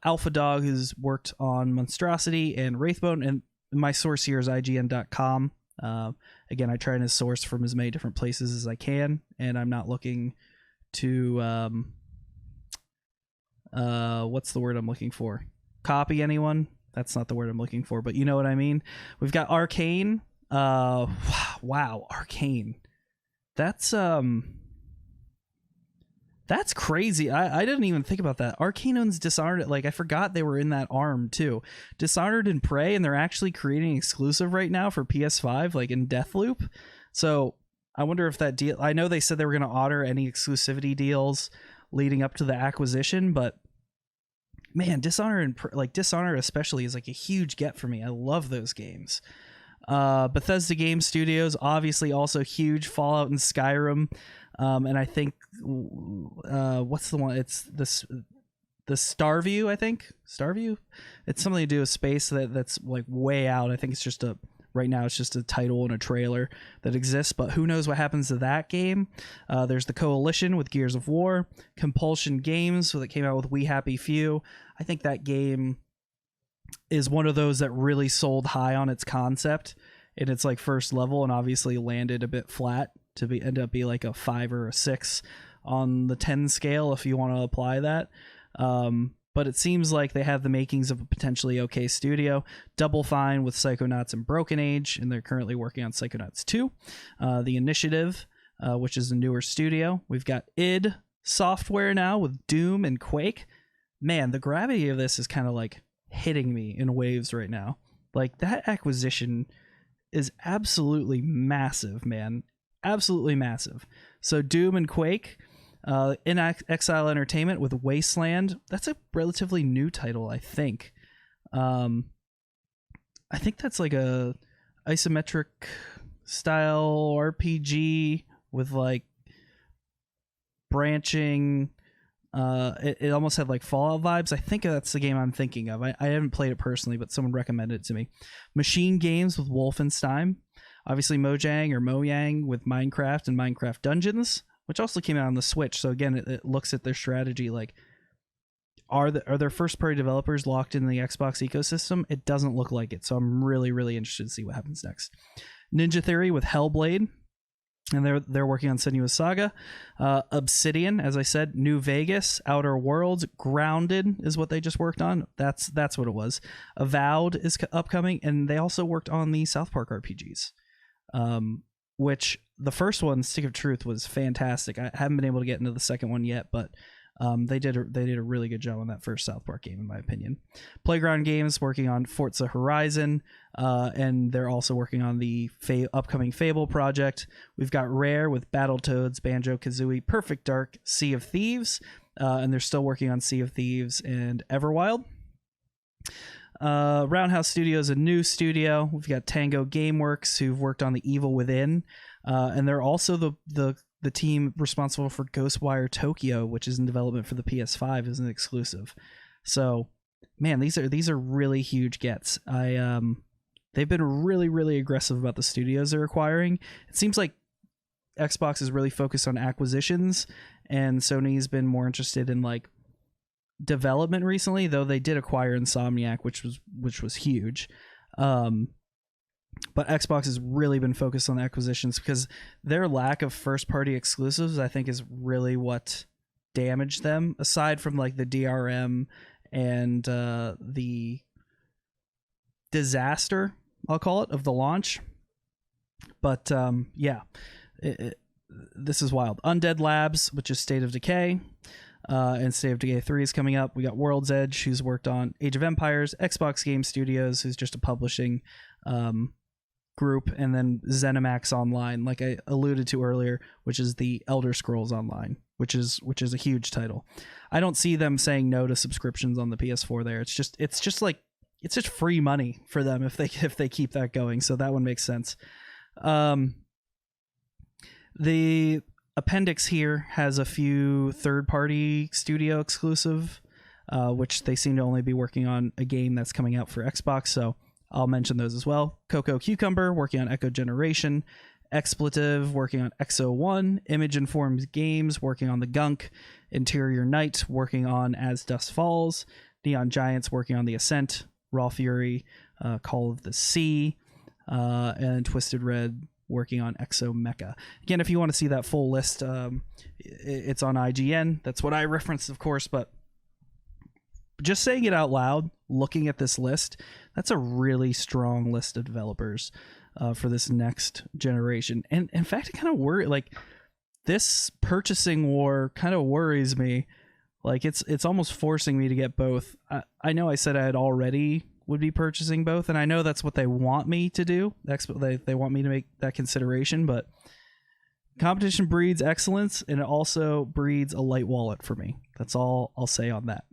Alpha Dog, who's worked on Monstrosity and Wraithbone, and my source here is IGN.com. Again, I try to source from as many different places as I can, and I'm not looking to what's the word I'm looking for? Copy anyone? That's not the word I'm looking for, but you know what I mean. We've got Arcane. Wow, Arcane. That's crazy. I didn't even think about that. Arcane owns Dishonored. Like, I forgot they were in that arm too. Dishonored and Prey, and they're actually creating exclusive right now for PS5, like in Deathloop. So I wonder if that deal. I know they said they were going to honor any exclusivity deals leading up to the acquisition, but man, Dishonored especially is like a huge get for me. I love those games. Bethesda Game Studios, obviously also huge. Fallout and Skyrim, and I think what's the one? It's the Starview. I think Starview. It's something to do with space that's like way out. I think it's just right now it's just a title and a trailer that exists, but who knows what happens to that game. There's the Coalition with Gears of War, Compulsion Games that came out with We Happy Few. I think that game is one of those that really sold high on its concept in its like first level, and obviously landed a bit flat to end up being like a 5 or a 6 on the 10 scale if you want to apply that. But it seems like they have the makings of a potentially okay studio. Double Fine with Psychonauts and Broken Age, and they're currently working on Psychonauts 2. The Initiative, which is a newer studio. We've got id Software now with Doom and Quake. Man, the gravity of this is kind of like hitting me in waves right now. Like, that acquisition is absolutely massive, man. Absolutely massive. So Doom and Quake, In Exile Entertainment with Wasteland. That's a relatively new title, I think. I think that's like a isometric style RPG with like branching. It almost had like Fallout vibes. I think that's the game I'm thinking of. I haven't played it personally, but someone recommended it to me. Machine Games with Wolfenstein. Obviously Mojang with Minecraft and Minecraft Dungeons, which also came out on the Switch. So again, it looks at their strategy like, are their first-party developers locked in the Xbox ecosystem? It doesn't look like it. So I'm really, really interested to see what happens next. Ninja Theory with Hellblade, and they're working on Senua's Saga. Obsidian, as I said, New Vegas, Outer Worlds, Grounded is what they just worked on. That's what it was. Avowed is upcoming, and they also worked on the South Park RPGs, which the first one, Stick of Truth, was fantastic. I haven't been able to get into the second one yet, but they did a really good job on that first South Park game, in my opinion. Playground Games working on Forza Horizon, and they're also working on the upcoming Fable project. We've got Rare with Battletoads, Banjo-Kazooie, Perfect Dark, Sea of Thieves, and they're still working on Sea of Thieves and Everwild. Roundhouse Studios, a new studio. We've got Tango Gameworks, who've worked on The Evil Within, and they're also the team responsible for Ghostwire Tokyo, which is in development for the PS5 as an exclusive. So, man, these are really huge gets. They've been really, really aggressive about the studios they're acquiring. It seems like Xbox is really focused on acquisitions, and Sony's been more interested in like development recently, though they did acquire Insomniac, which was huge. But Xbox has really been focused on the acquisitions because their lack of first-party exclusives, I think, is really what damaged them, aside from like the DRM and the disaster, I'll call it, of the launch. But yeah, this is wild. Undead Labs, which is State of Decay, and State of Decay 3 is coming up. We got World's Edge, who's worked on Age of Empires, Xbox Game Studios, who's just a publishing group, and then ZeniMax Online, like I alluded to earlier, which is the Elder Scrolls Online, which is a huge title. I don't see them saying no to subscriptions on the PS4 there. It's just free money for them if they keep that going. So that one makes sense. The appendix here has a few third-party studio exclusive, which they seem to only be working on a game that's coming out for Xbox, so I'll mention those as well. Coco Cucumber working on Echo Generation, Expletive working on XO1, Image Informed Games working on the Gunk, Interior Night working on As Dust Falls, Neon Giants working on the Ascent, Raw Fury, Call of the Sea, and Twisted Red working on Exo Mecha. Again, if you want to see that full list, it's on IGN. That's what I referenced, of course, but just saying it out loud, looking at this list, that's a really strong list of developers for this next generation. And in fact, it kind of like this purchasing war kind of worries me. Like it's almost forcing me to get both. I know I said I had already would be purchasing both, and I know that's what they want me to do. They want me to make that consideration, but competition breeds excellence, and it also breeds a light wallet for me. That's all I'll say on that.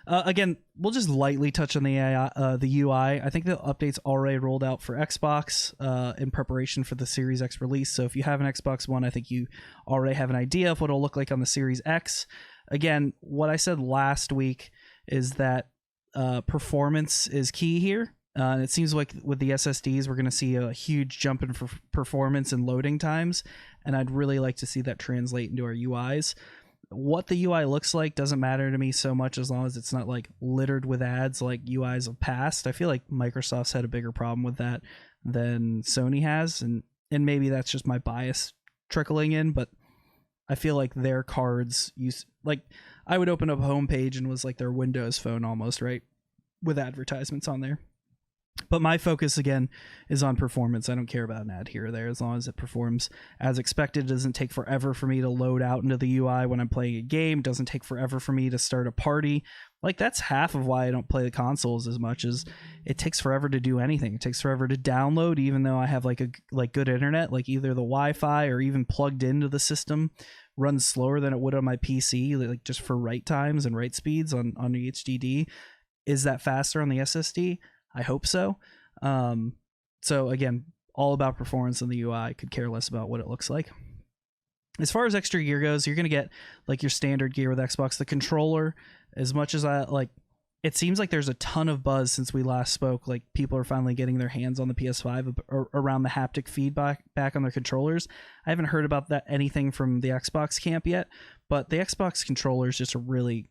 Again, we'll just lightly touch on the UI. I think the update's already rolled out for Xbox in preparation for the Series X release. So if you have an Xbox One, I think you already have an idea of what it'll look like on the Series X. Again, what I said last week is that performance is key here. And it seems like with the SSDs, we're going to see a huge jump in performance and loading times. And I'd really like to see that translate into our UIs. What the UI looks like doesn't matter to me so much as long as it's not like littered with ads like UIs of past. I feel like Microsoft's had a bigger problem with that than Sony has, and maybe that's just my bias trickling in, but I feel like their cards use, like, I would open up a homepage and was like their Windows phone almost, right, with advertisements on there. But my focus, again, is on performance. I don't care about an ad here or there as long as it performs as expected. It doesn't take forever for me to load out into the UI when I'm playing a game. It doesn't take forever for me to start a party. Like, that's half of why I don't play the consoles as much, as it takes forever to do anything. It takes forever to download, even though I have like good internet. Like, either the Wi-Fi or even plugged into the system runs slower than it would on my PC, like just for write times and write speeds on the HDD. Is that faster on the SSD? I hope so. So again, all about performance in the UI. Could care less about what it looks like. As far as extra gear goes, you're going to get like your standard gear with Xbox. The controller, as much as I like, it seems like there's a ton of buzz since we last spoke. Like, people are finally getting their hands on the PS5 around the haptic feedback back on their controllers. I haven't heard about that anything from the Xbox camp yet, but the Xbox controller is just a really,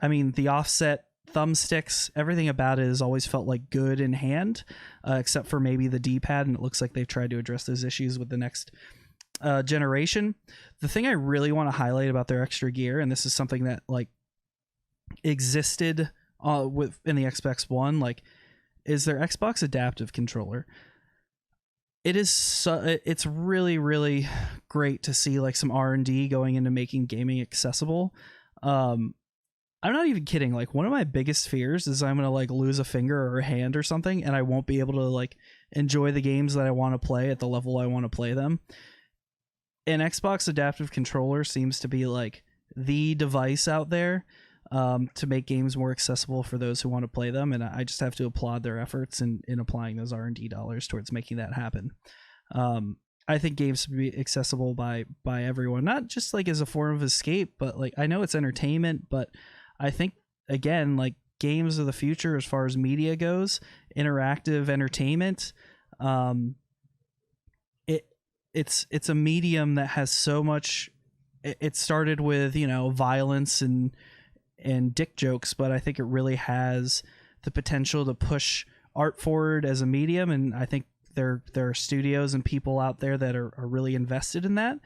I mean, the offset thumbsticks, everything about it has always felt like good in hand, except for maybe the D-pad, and it looks like they've tried to address those issues with the next generation. The thing I really want to highlight about their extra gear, and this is something that like existed in the Xbox One, like, is their Xbox adaptive controller. It is it's really, really great to see like some R&D going into making gaming accessible. I'm not even kidding. Like, one of my biggest fears is I'm going to like lose a finger or a hand or something, and I won't be able to like enjoy the games that I want to play at the level I want to play them. An Xbox adaptive controller seems to be like the device out there to make games more accessible for those who want to play them. And I just have to applaud their efforts in applying those R&D dollars towards making that happen. I think games should be accessible by everyone, not just like as a form of escape, but like, I know it's entertainment, but I think, again, like, games are the future as far as media goes, interactive entertainment. It's a medium that has so much. It started with, you know, violence and dick jokes, but I think it really has the potential to push art forward as a medium, and I think there are studios and people out there that are really invested in that.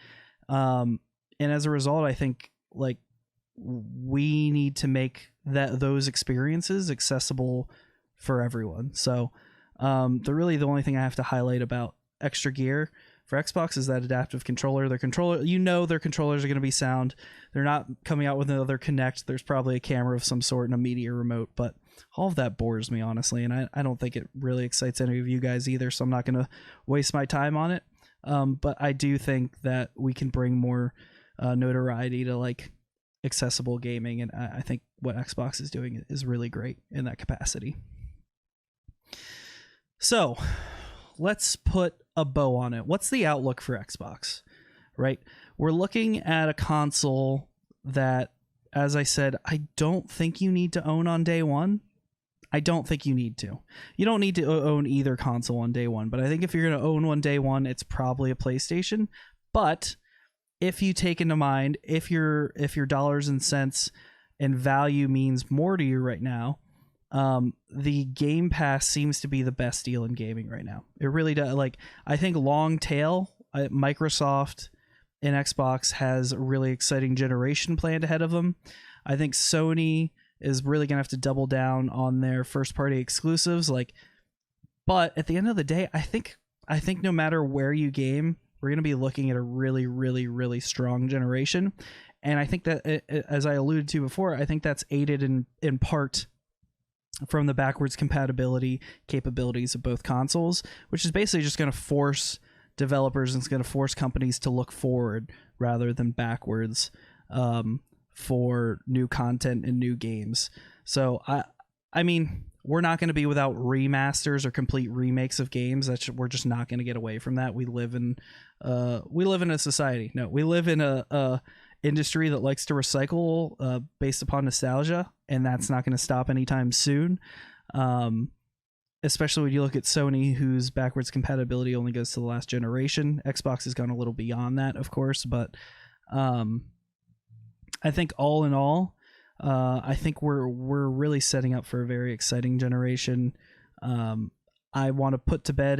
And as a result, I think like we need to make those experiences accessible for everyone. So the only thing I have to highlight about extra gear for Xbox is that adaptive controller. Their controllers are going to be sound. They're not coming out with another Kinect. There's probably a camera of some sort and a media remote, but all of that bores me, honestly, and I don't think it really excites any of you guys either, so I'm not going to waste my time on it. But I do think that we can bring more notoriety to like accessible gaming, and I think what Xbox is doing is really great in that capacity. So let's put a bow on it. What's the outlook for Xbox, right? We're looking at a console that, as I said, I don't think you need to own on day one. I don't think you need to. You don't need to own either console on day one, but I think if you're going to own one day one, it's probably a PlayStation. But if you take into mind, if your dollars and cents and value means more to you right now, the Game Pass seems to be the best deal in gaming right now. It really does. Like, I think long tail, Microsoft and Xbox has a really exciting generation planned ahead of them. I think Sony is really gonna have to double down on their first party exclusives. But at the end of the day, I think no matter where you game, we're gonna be looking at a really, really, really strong generation. And I think that, as I alluded to before, I think that's aided in part from the backwards compatibility capabilities of both consoles, which is basically just going to force developers and it's going to force companies to look forward rather than backwards for new content and new games. So I mean, we're not going to be without remasters or complete remakes of games. We're just not going to get away from that. We live in a society. No, we live in a industry that likes to recycle based upon nostalgia, and that's not going to stop anytime soon. Especially when you look at Sony, whose backwards compatibility only goes to the last generation. Xbox has gone a little beyond that, of course, but I think all in all, I think we're really setting up for a very exciting generation. I want to put to bed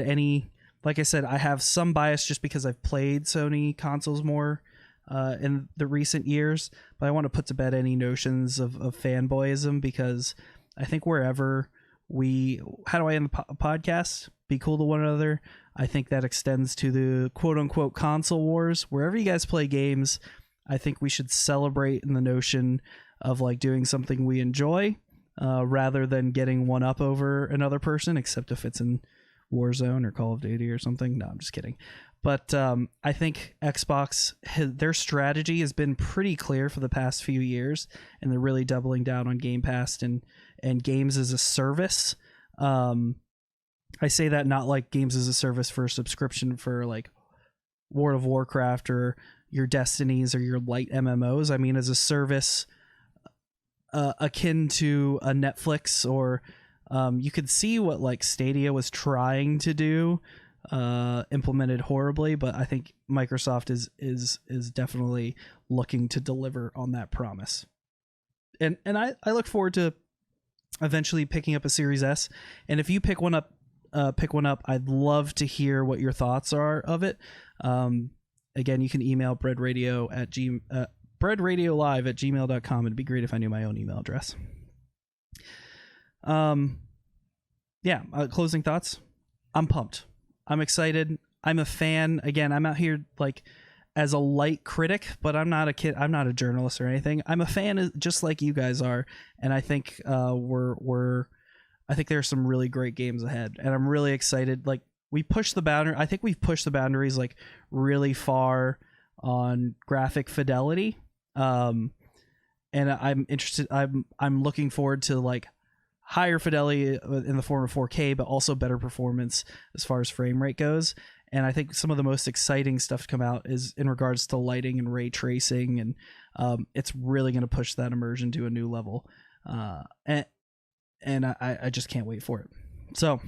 like I said, I have some bias just because I've played Sony consoles more in the recent years, but I want to put to bed any notions of fanboyism, because I think wherever how do I end the podcast? Be cool to one another. I think that extends to the quote unquote console wars. Wherever you guys play games, I think we should celebrate in the notion of like doing something we enjoy, rather than getting one up over another person, except if it's in Warzone or Call of Duty or something. No, I'm just kidding. But I think Xbox, their strategy has been pretty clear for the past few years, and they're really doubling down on Game Pass and games as a service. I say that not like games as a service for a subscription for like World of Warcraft or your Destinies or your light MMOs. I mean as a service akin to a Netflix, or you could see what like Stadia was trying to do, implemented horribly, but I think Microsoft is definitely looking to deliver on that promise. And I look forward to eventually picking up a Series S. And if you pick one up, I'd love to hear what your thoughts are of it. Again, you can email breadradiolive@gmail.com. It'd be great if I knew my own email address. Closing thoughts. I'm pumped. I'm excited. I'm a fan. Again, I'm out here like as a light critic, but I'm not a kid. I'm not a journalist or anything. I'm a fan just like you guys are. And I think I think there's some really great games ahead, and I'm really excited. Like we push the boundary. I think we've pushed the boundaries like really far on graphic fidelity. And I'm interested. I'm looking forward to like higher fidelity in the form of 4K, but also better performance as far as frame rate goes. And I think some of the most exciting stuff to come out is in regards to lighting and ray tracing, and it's really going to push that immersion to a new level. And I just can't wait for it. So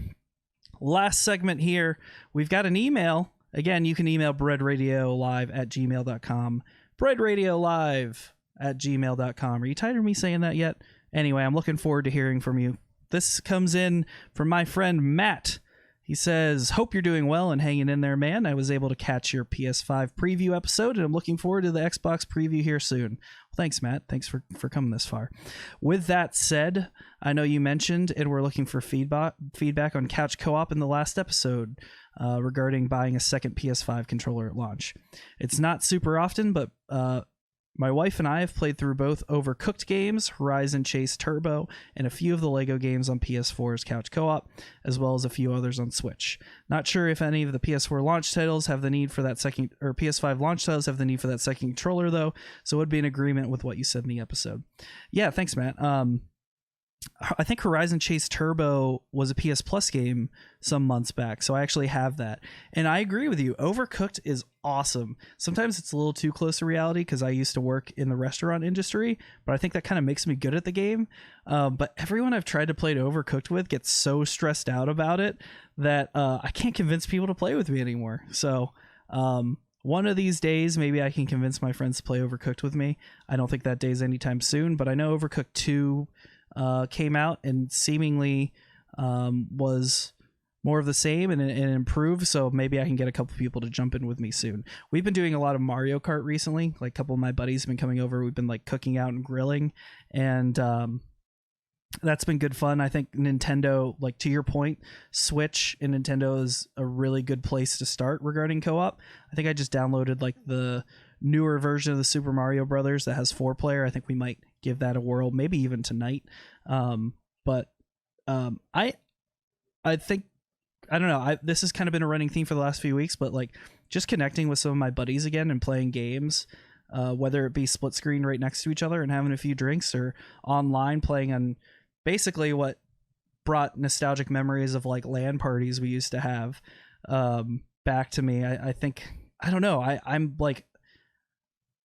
last segment here, we've got an email. Again, you can email breadradiolive@gmail.com. breadradiolive@gmail.com. Are you tired of me saying that yet? Anyway, I'm looking forward to hearing from you. This comes in from my friend Matt. He says, hope you're doing well and hanging in there, man. I was able to catch your PS5 preview episode, and I'm looking forward to the Xbox preview here soon. Well, thanks, Matt. Thanks for coming this far. With that said, I know you mentioned, and we're looking for feedback on Couch Co-op in the last episode regarding buying a second PS5 controller at launch. It's not super often, but my wife and I have played through both Overcooked games, Horizon Chase Turbo, and a few of the LEGO games on PS4's Couch Co-op, as well as a few others on Switch. Not sure if any of the PS4 launch titles have the need for that second, or PS5 launch titles have the need for that second controller, though, so it would be in agreement with what you said in the episode. Yeah, thanks, Matt. I think Horizon Chase Turbo was a PS Plus game some months back, so I actually have that. And I agree with you. Overcooked is awesome. Sometimes it's a little too close to reality because I used to work in the restaurant industry, but I think that kind of makes me good at the game. But everyone I've tried to play to Overcooked with gets so stressed out about it that I can't convince people to play with me anymore. So one of these days, maybe I can convince my friends to play Overcooked with me. I don't think that day's anytime soon, but I know Overcooked 2 came out and seemingly was more of the same and improved, so maybe I can get a couple people to jump in with me soon. We've been doing a lot of Mario Kart recently. Like a couple of my buddies have been coming over. We've been like cooking out and grilling, and that's been good fun. I think Nintendo, like to your point, Switch and Nintendo is a really good place to start regarding co-op. I think I just downloaded like the newer version of the Super Mario Brothers that has 4-player. I think we might give that a whirl, maybe even tonight. But I think, I don't know, this has kind of been a running theme for the last few weeks, but like just connecting with some of my buddies again and playing games, whether it be split screen right next to each other and having a few drinks, or online playing on basically what brought nostalgic memories of like LAN parties we used to have back to me. I think, I don't know,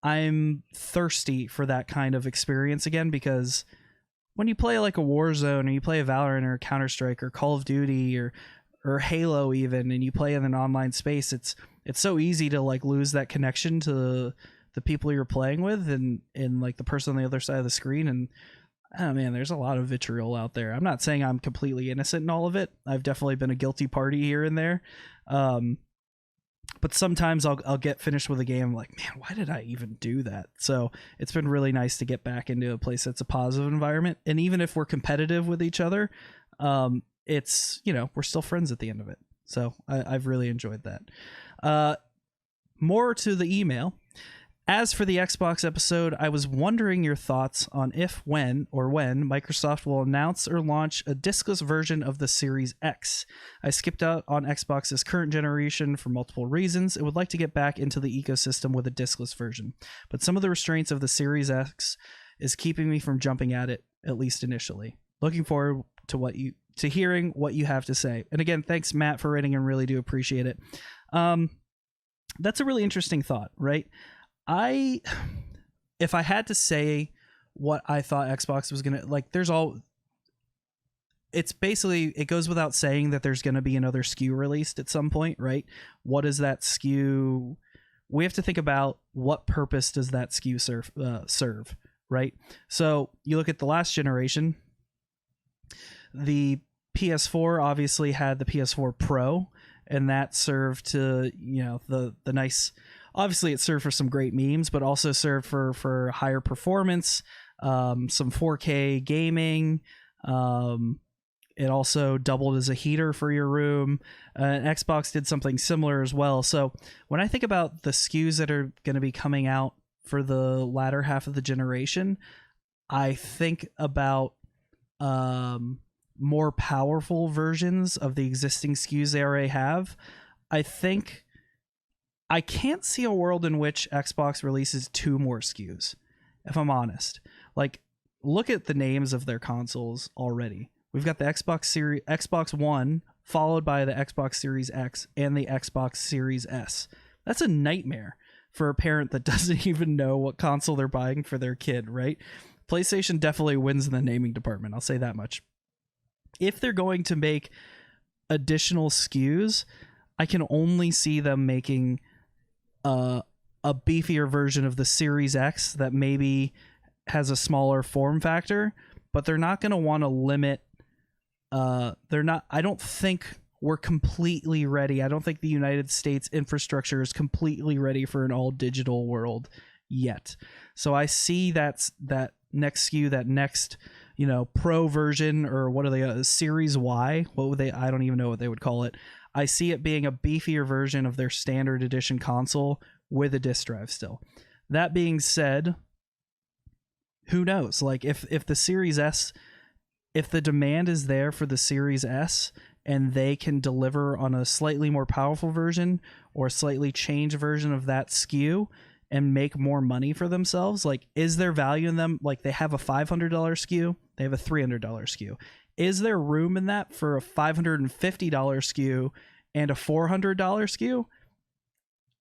I'm thirsty for that kind of experience again, because when you play like a Warzone, or you play a Valorant or a Counter-Strike or Call of Duty or Halo even, and you play in an online space, it's so easy to like lose that connection to the people you're playing with and like the person on the other side of the screen. And oh man, there's a lot of vitriol out there. I'm not saying I'm completely innocent in all of it. I've definitely been a guilty party here and there. But sometimes I'll get finished with a game, I'm like, man, why did I even do that? So it's been really nice to get back into a place that's a positive environment. And even if we're competitive with each other, it's, you know, we're still friends at the end of it. So I've really enjoyed that. More to the email. As for the Xbox episode, I was wondering your thoughts on if, when Microsoft will announce or launch a discless version of the Series X. I skipped out on Xbox's current generation for multiple reasons and would like to get back into the ecosystem with a discless version. But some of the restraints of the Series X is keeping me from jumping at it, at least initially. Looking forward to hearing what you have to say. And again, thanks Matt for writing, and really do appreciate it. That's a really interesting thought, right? If I had to say what I thought Xbox was gonna like, it's basically, it goes without saying that there's gonna be another SKU released at some point, right? What is that SKU? We have to think about what purpose does that SKU serve, right? So you look at the last generation, the PS4 obviously had the PS4 Pro, and that served to, you know, the nice. Obviously, it served for some great memes, but also served for higher performance, some 4K gaming. It also doubled as a heater for your room. Xbox did something similar as well. So when I think about the SKUs that are going to be coming out for the latter half of the generation, I think about more powerful versions of the existing SKUs they already have. I can't see a world in which Xbox releases 2 more SKUs, if I'm honest. Like, look at the names of their consoles already. We've got the Xbox One, followed by the Xbox Series X and the Xbox Series S. That's a nightmare for a parent that doesn't even know what console they're buying for their kid, right? PlayStation definitely wins in the naming department, I'll say that much. If they're going to make additional SKUs, I can only see them making a beefier version of the Series X that maybe has a smaller form factor, but they're not going to want to limit. I don't think we're completely ready. I don't think the United States infrastructure is completely ready for an all digital world yet. So I see that next SKU, that next, you know, Pro version, or what are they, Series Y? What would they? I don't even know what they would call it. I see it being a beefier version of their standard edition console with a disk drive still. That being said, who knows? Like, if the Series S, if the demand is there for the Series S and they can deliver on a slightly more powerful version or a slightly changed version of that SKU, and make more money for themselves? Like, is there value in them? Like, they have a $500 SKU, they have a $300 SKU. Is there room in that for a $550 SKU and a $400 SKU?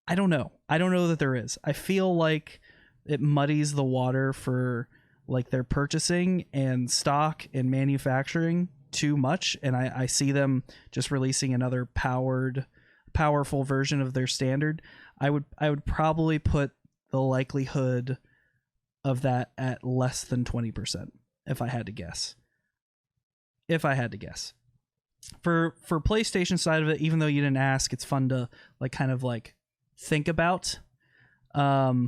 I don't know. I don't know that there is. I feel like it muddies the water for like their purchasing and stock and manufacturing too much, and I see them just releasing another powerful version of their standard. I would probably put the likelihood of that at less than 20% if I had to guess. For PlayStation side of it, even though you didn't ask, it's fun to like kind of like think about. That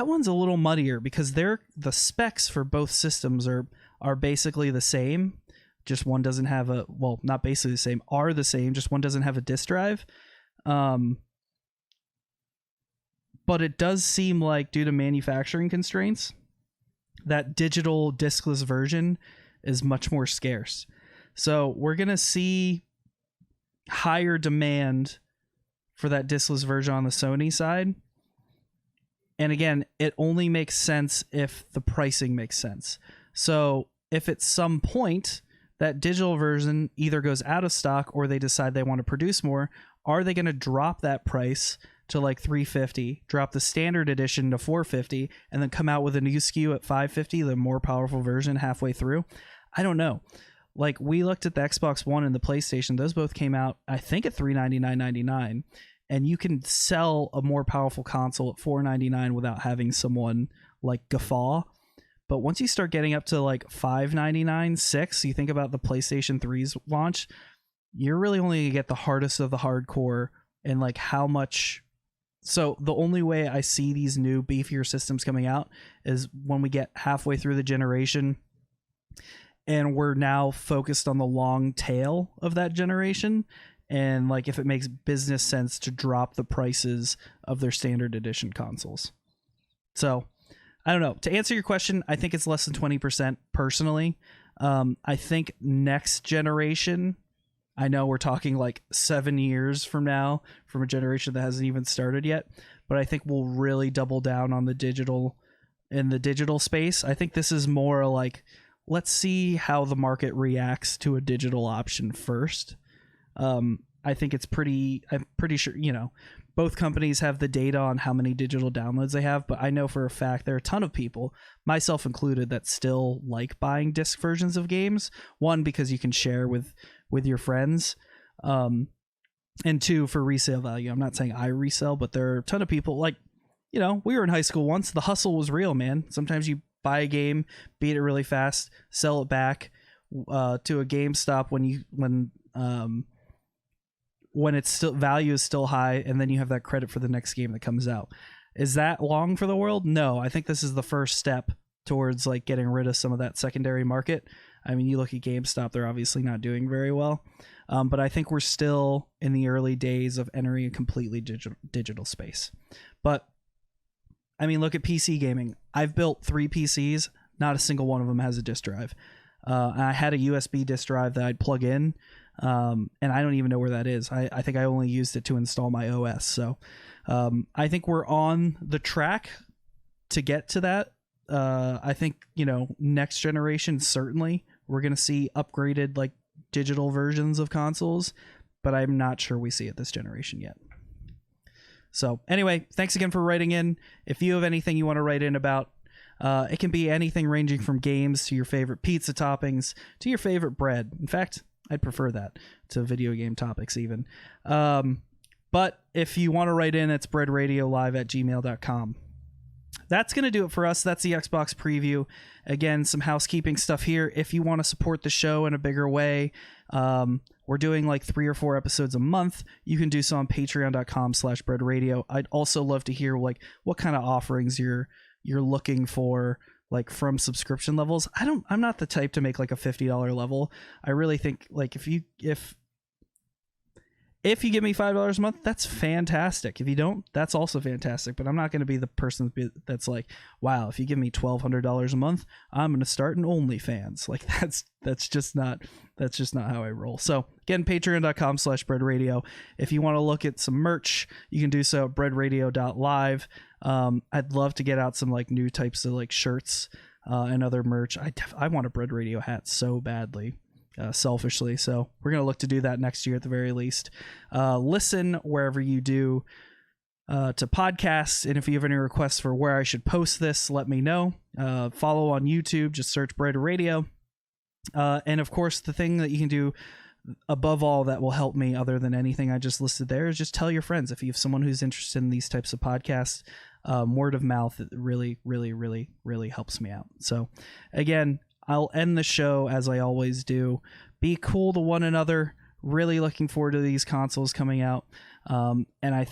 one's a little muddier because the specs for both systems are basically the same. Just one doesn't have not basically the same, are the same, just one doesn't have a disk drive. But it does seem like, due to manufacturing constraints, that digital diskless version is much more scarce. So we're going to see higher demand for that diskless version on the Sony side. And again, it only makes sense if the pricing makes sense. So if at some point that digital version either goes out of stock or they decide they want to produce more, are they going to drop that price to like $350, drop the standard edition to $450, and then come out with a new SKU at $550, the more powerful version halfway through? I don't know. Like, we looked at the Xbox One and the PlayStation. Those both came out, I think, at $399.99, and you can sell a more powerful console at $499 without having someone like guffaw. But once you start getting up to like $599, $6, you think about the PlayStation 3's launch, you're really only going to get the hardest of the hardcore, and like how much. So the only way I see these new beefier systems coming out is when we get halfway through the generation and we're now focused on the long tail of that generation, and like if it makes business sense to drop the prices of their standard edition consoles. So I don't know. To answer your question, I think it's less than 20% personally. I think next generation, I know we're talking like 7 years from now from a generation that hasn't even started yet, but I think we'll really double down on the digital space. I think this is more like, let's see how the market reacts to a digital option first. I think I'm pretty sure, both companies have the data on how many digital downloads they have, but I know for a fact there are a ton of people, myself included, that still like buying disc versions of games. One, because you can share with your friends, and two, for resale value. I'm not saying I resell, but there are a ton of people, like, we were in high school once. The hustle was real, man. Sometimes you buy a game, beat it really fast, sell it back to a GameStop when it's still value is still high, and then you have that credit for the next game that comes out. Is that long for the world? No, I think this is the first step towards like getting rid of some of that secondary market. I mean, you look at GameStop, they're obviously not doing very well. But I think we're still in the early days of entering a completely digital space. But I mean, look at PC gaming. I've built 3 PCs. Not a single one of them has a disk drive. And I had a USB disk drive that I'd plug in. And I don't even know where that is. I think I only used it to install my OS. So I think we're on the track to get to that. I think, next generation, certainly we're going to see upgraded like digital versions of consoles, but I'm not sure we see it this generation yet. So anyway, thanks again for writing in. If you have anything you want to write in about, it can be anything ranging from games to your favorite pizza toppings to your favorite bread. In fact, I'd prefer that to video game topics even. But if you want to write in, it's breadradiolive@gmail.com. That's going to do it for us. That's the Xbox preview. Again, some housekeeping stuff here. If you want to support the show in a bigger way, we're doing like 3 or 4 episodes a month. You can do so on patreon.com/breadradio. I'd also love to hear like what kind of offerings you're looking for, like from subscription levels. I'm not the type to make like a $50 level. I really think like if If you give me $5 a month, that's fantastic. If you don't, that's also fantastic. But I'm not going to be the person that's like, wow, if you give me $1,200 a month, I'm going to start an OnlyFans. Like that's just not how I roll. So again, patreon.com/breadradio. If you want to look at some merch, you can do so at breadradio.live. I'd love to get out some like new types of like shirts and other merch. I want a Bread Radio hat so badly. Selfishly, so we're gonna look to do that next year at the very least. Listen wherever you do to podcasts, and if you have any requests for where I should post this, let me know. Follow on YouTube, just search Bread Radio, and of course the thing that you can do above all that will help me other than anything I just listed there is just tell your friends. If you have someone who's interested in these types of podcasts, word of mouth, it really helps me out. So again, I'll end the show as I always do. Be cool to one another. Really looking forward to these consoles coming out. And I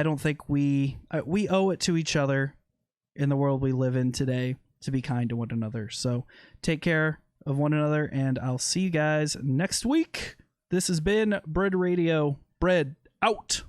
don't think we owe it to each other in the world we live in today to be kind to one another. So take care of one another, and I'll see you guys next week. This has been Bread Radio. Bread out.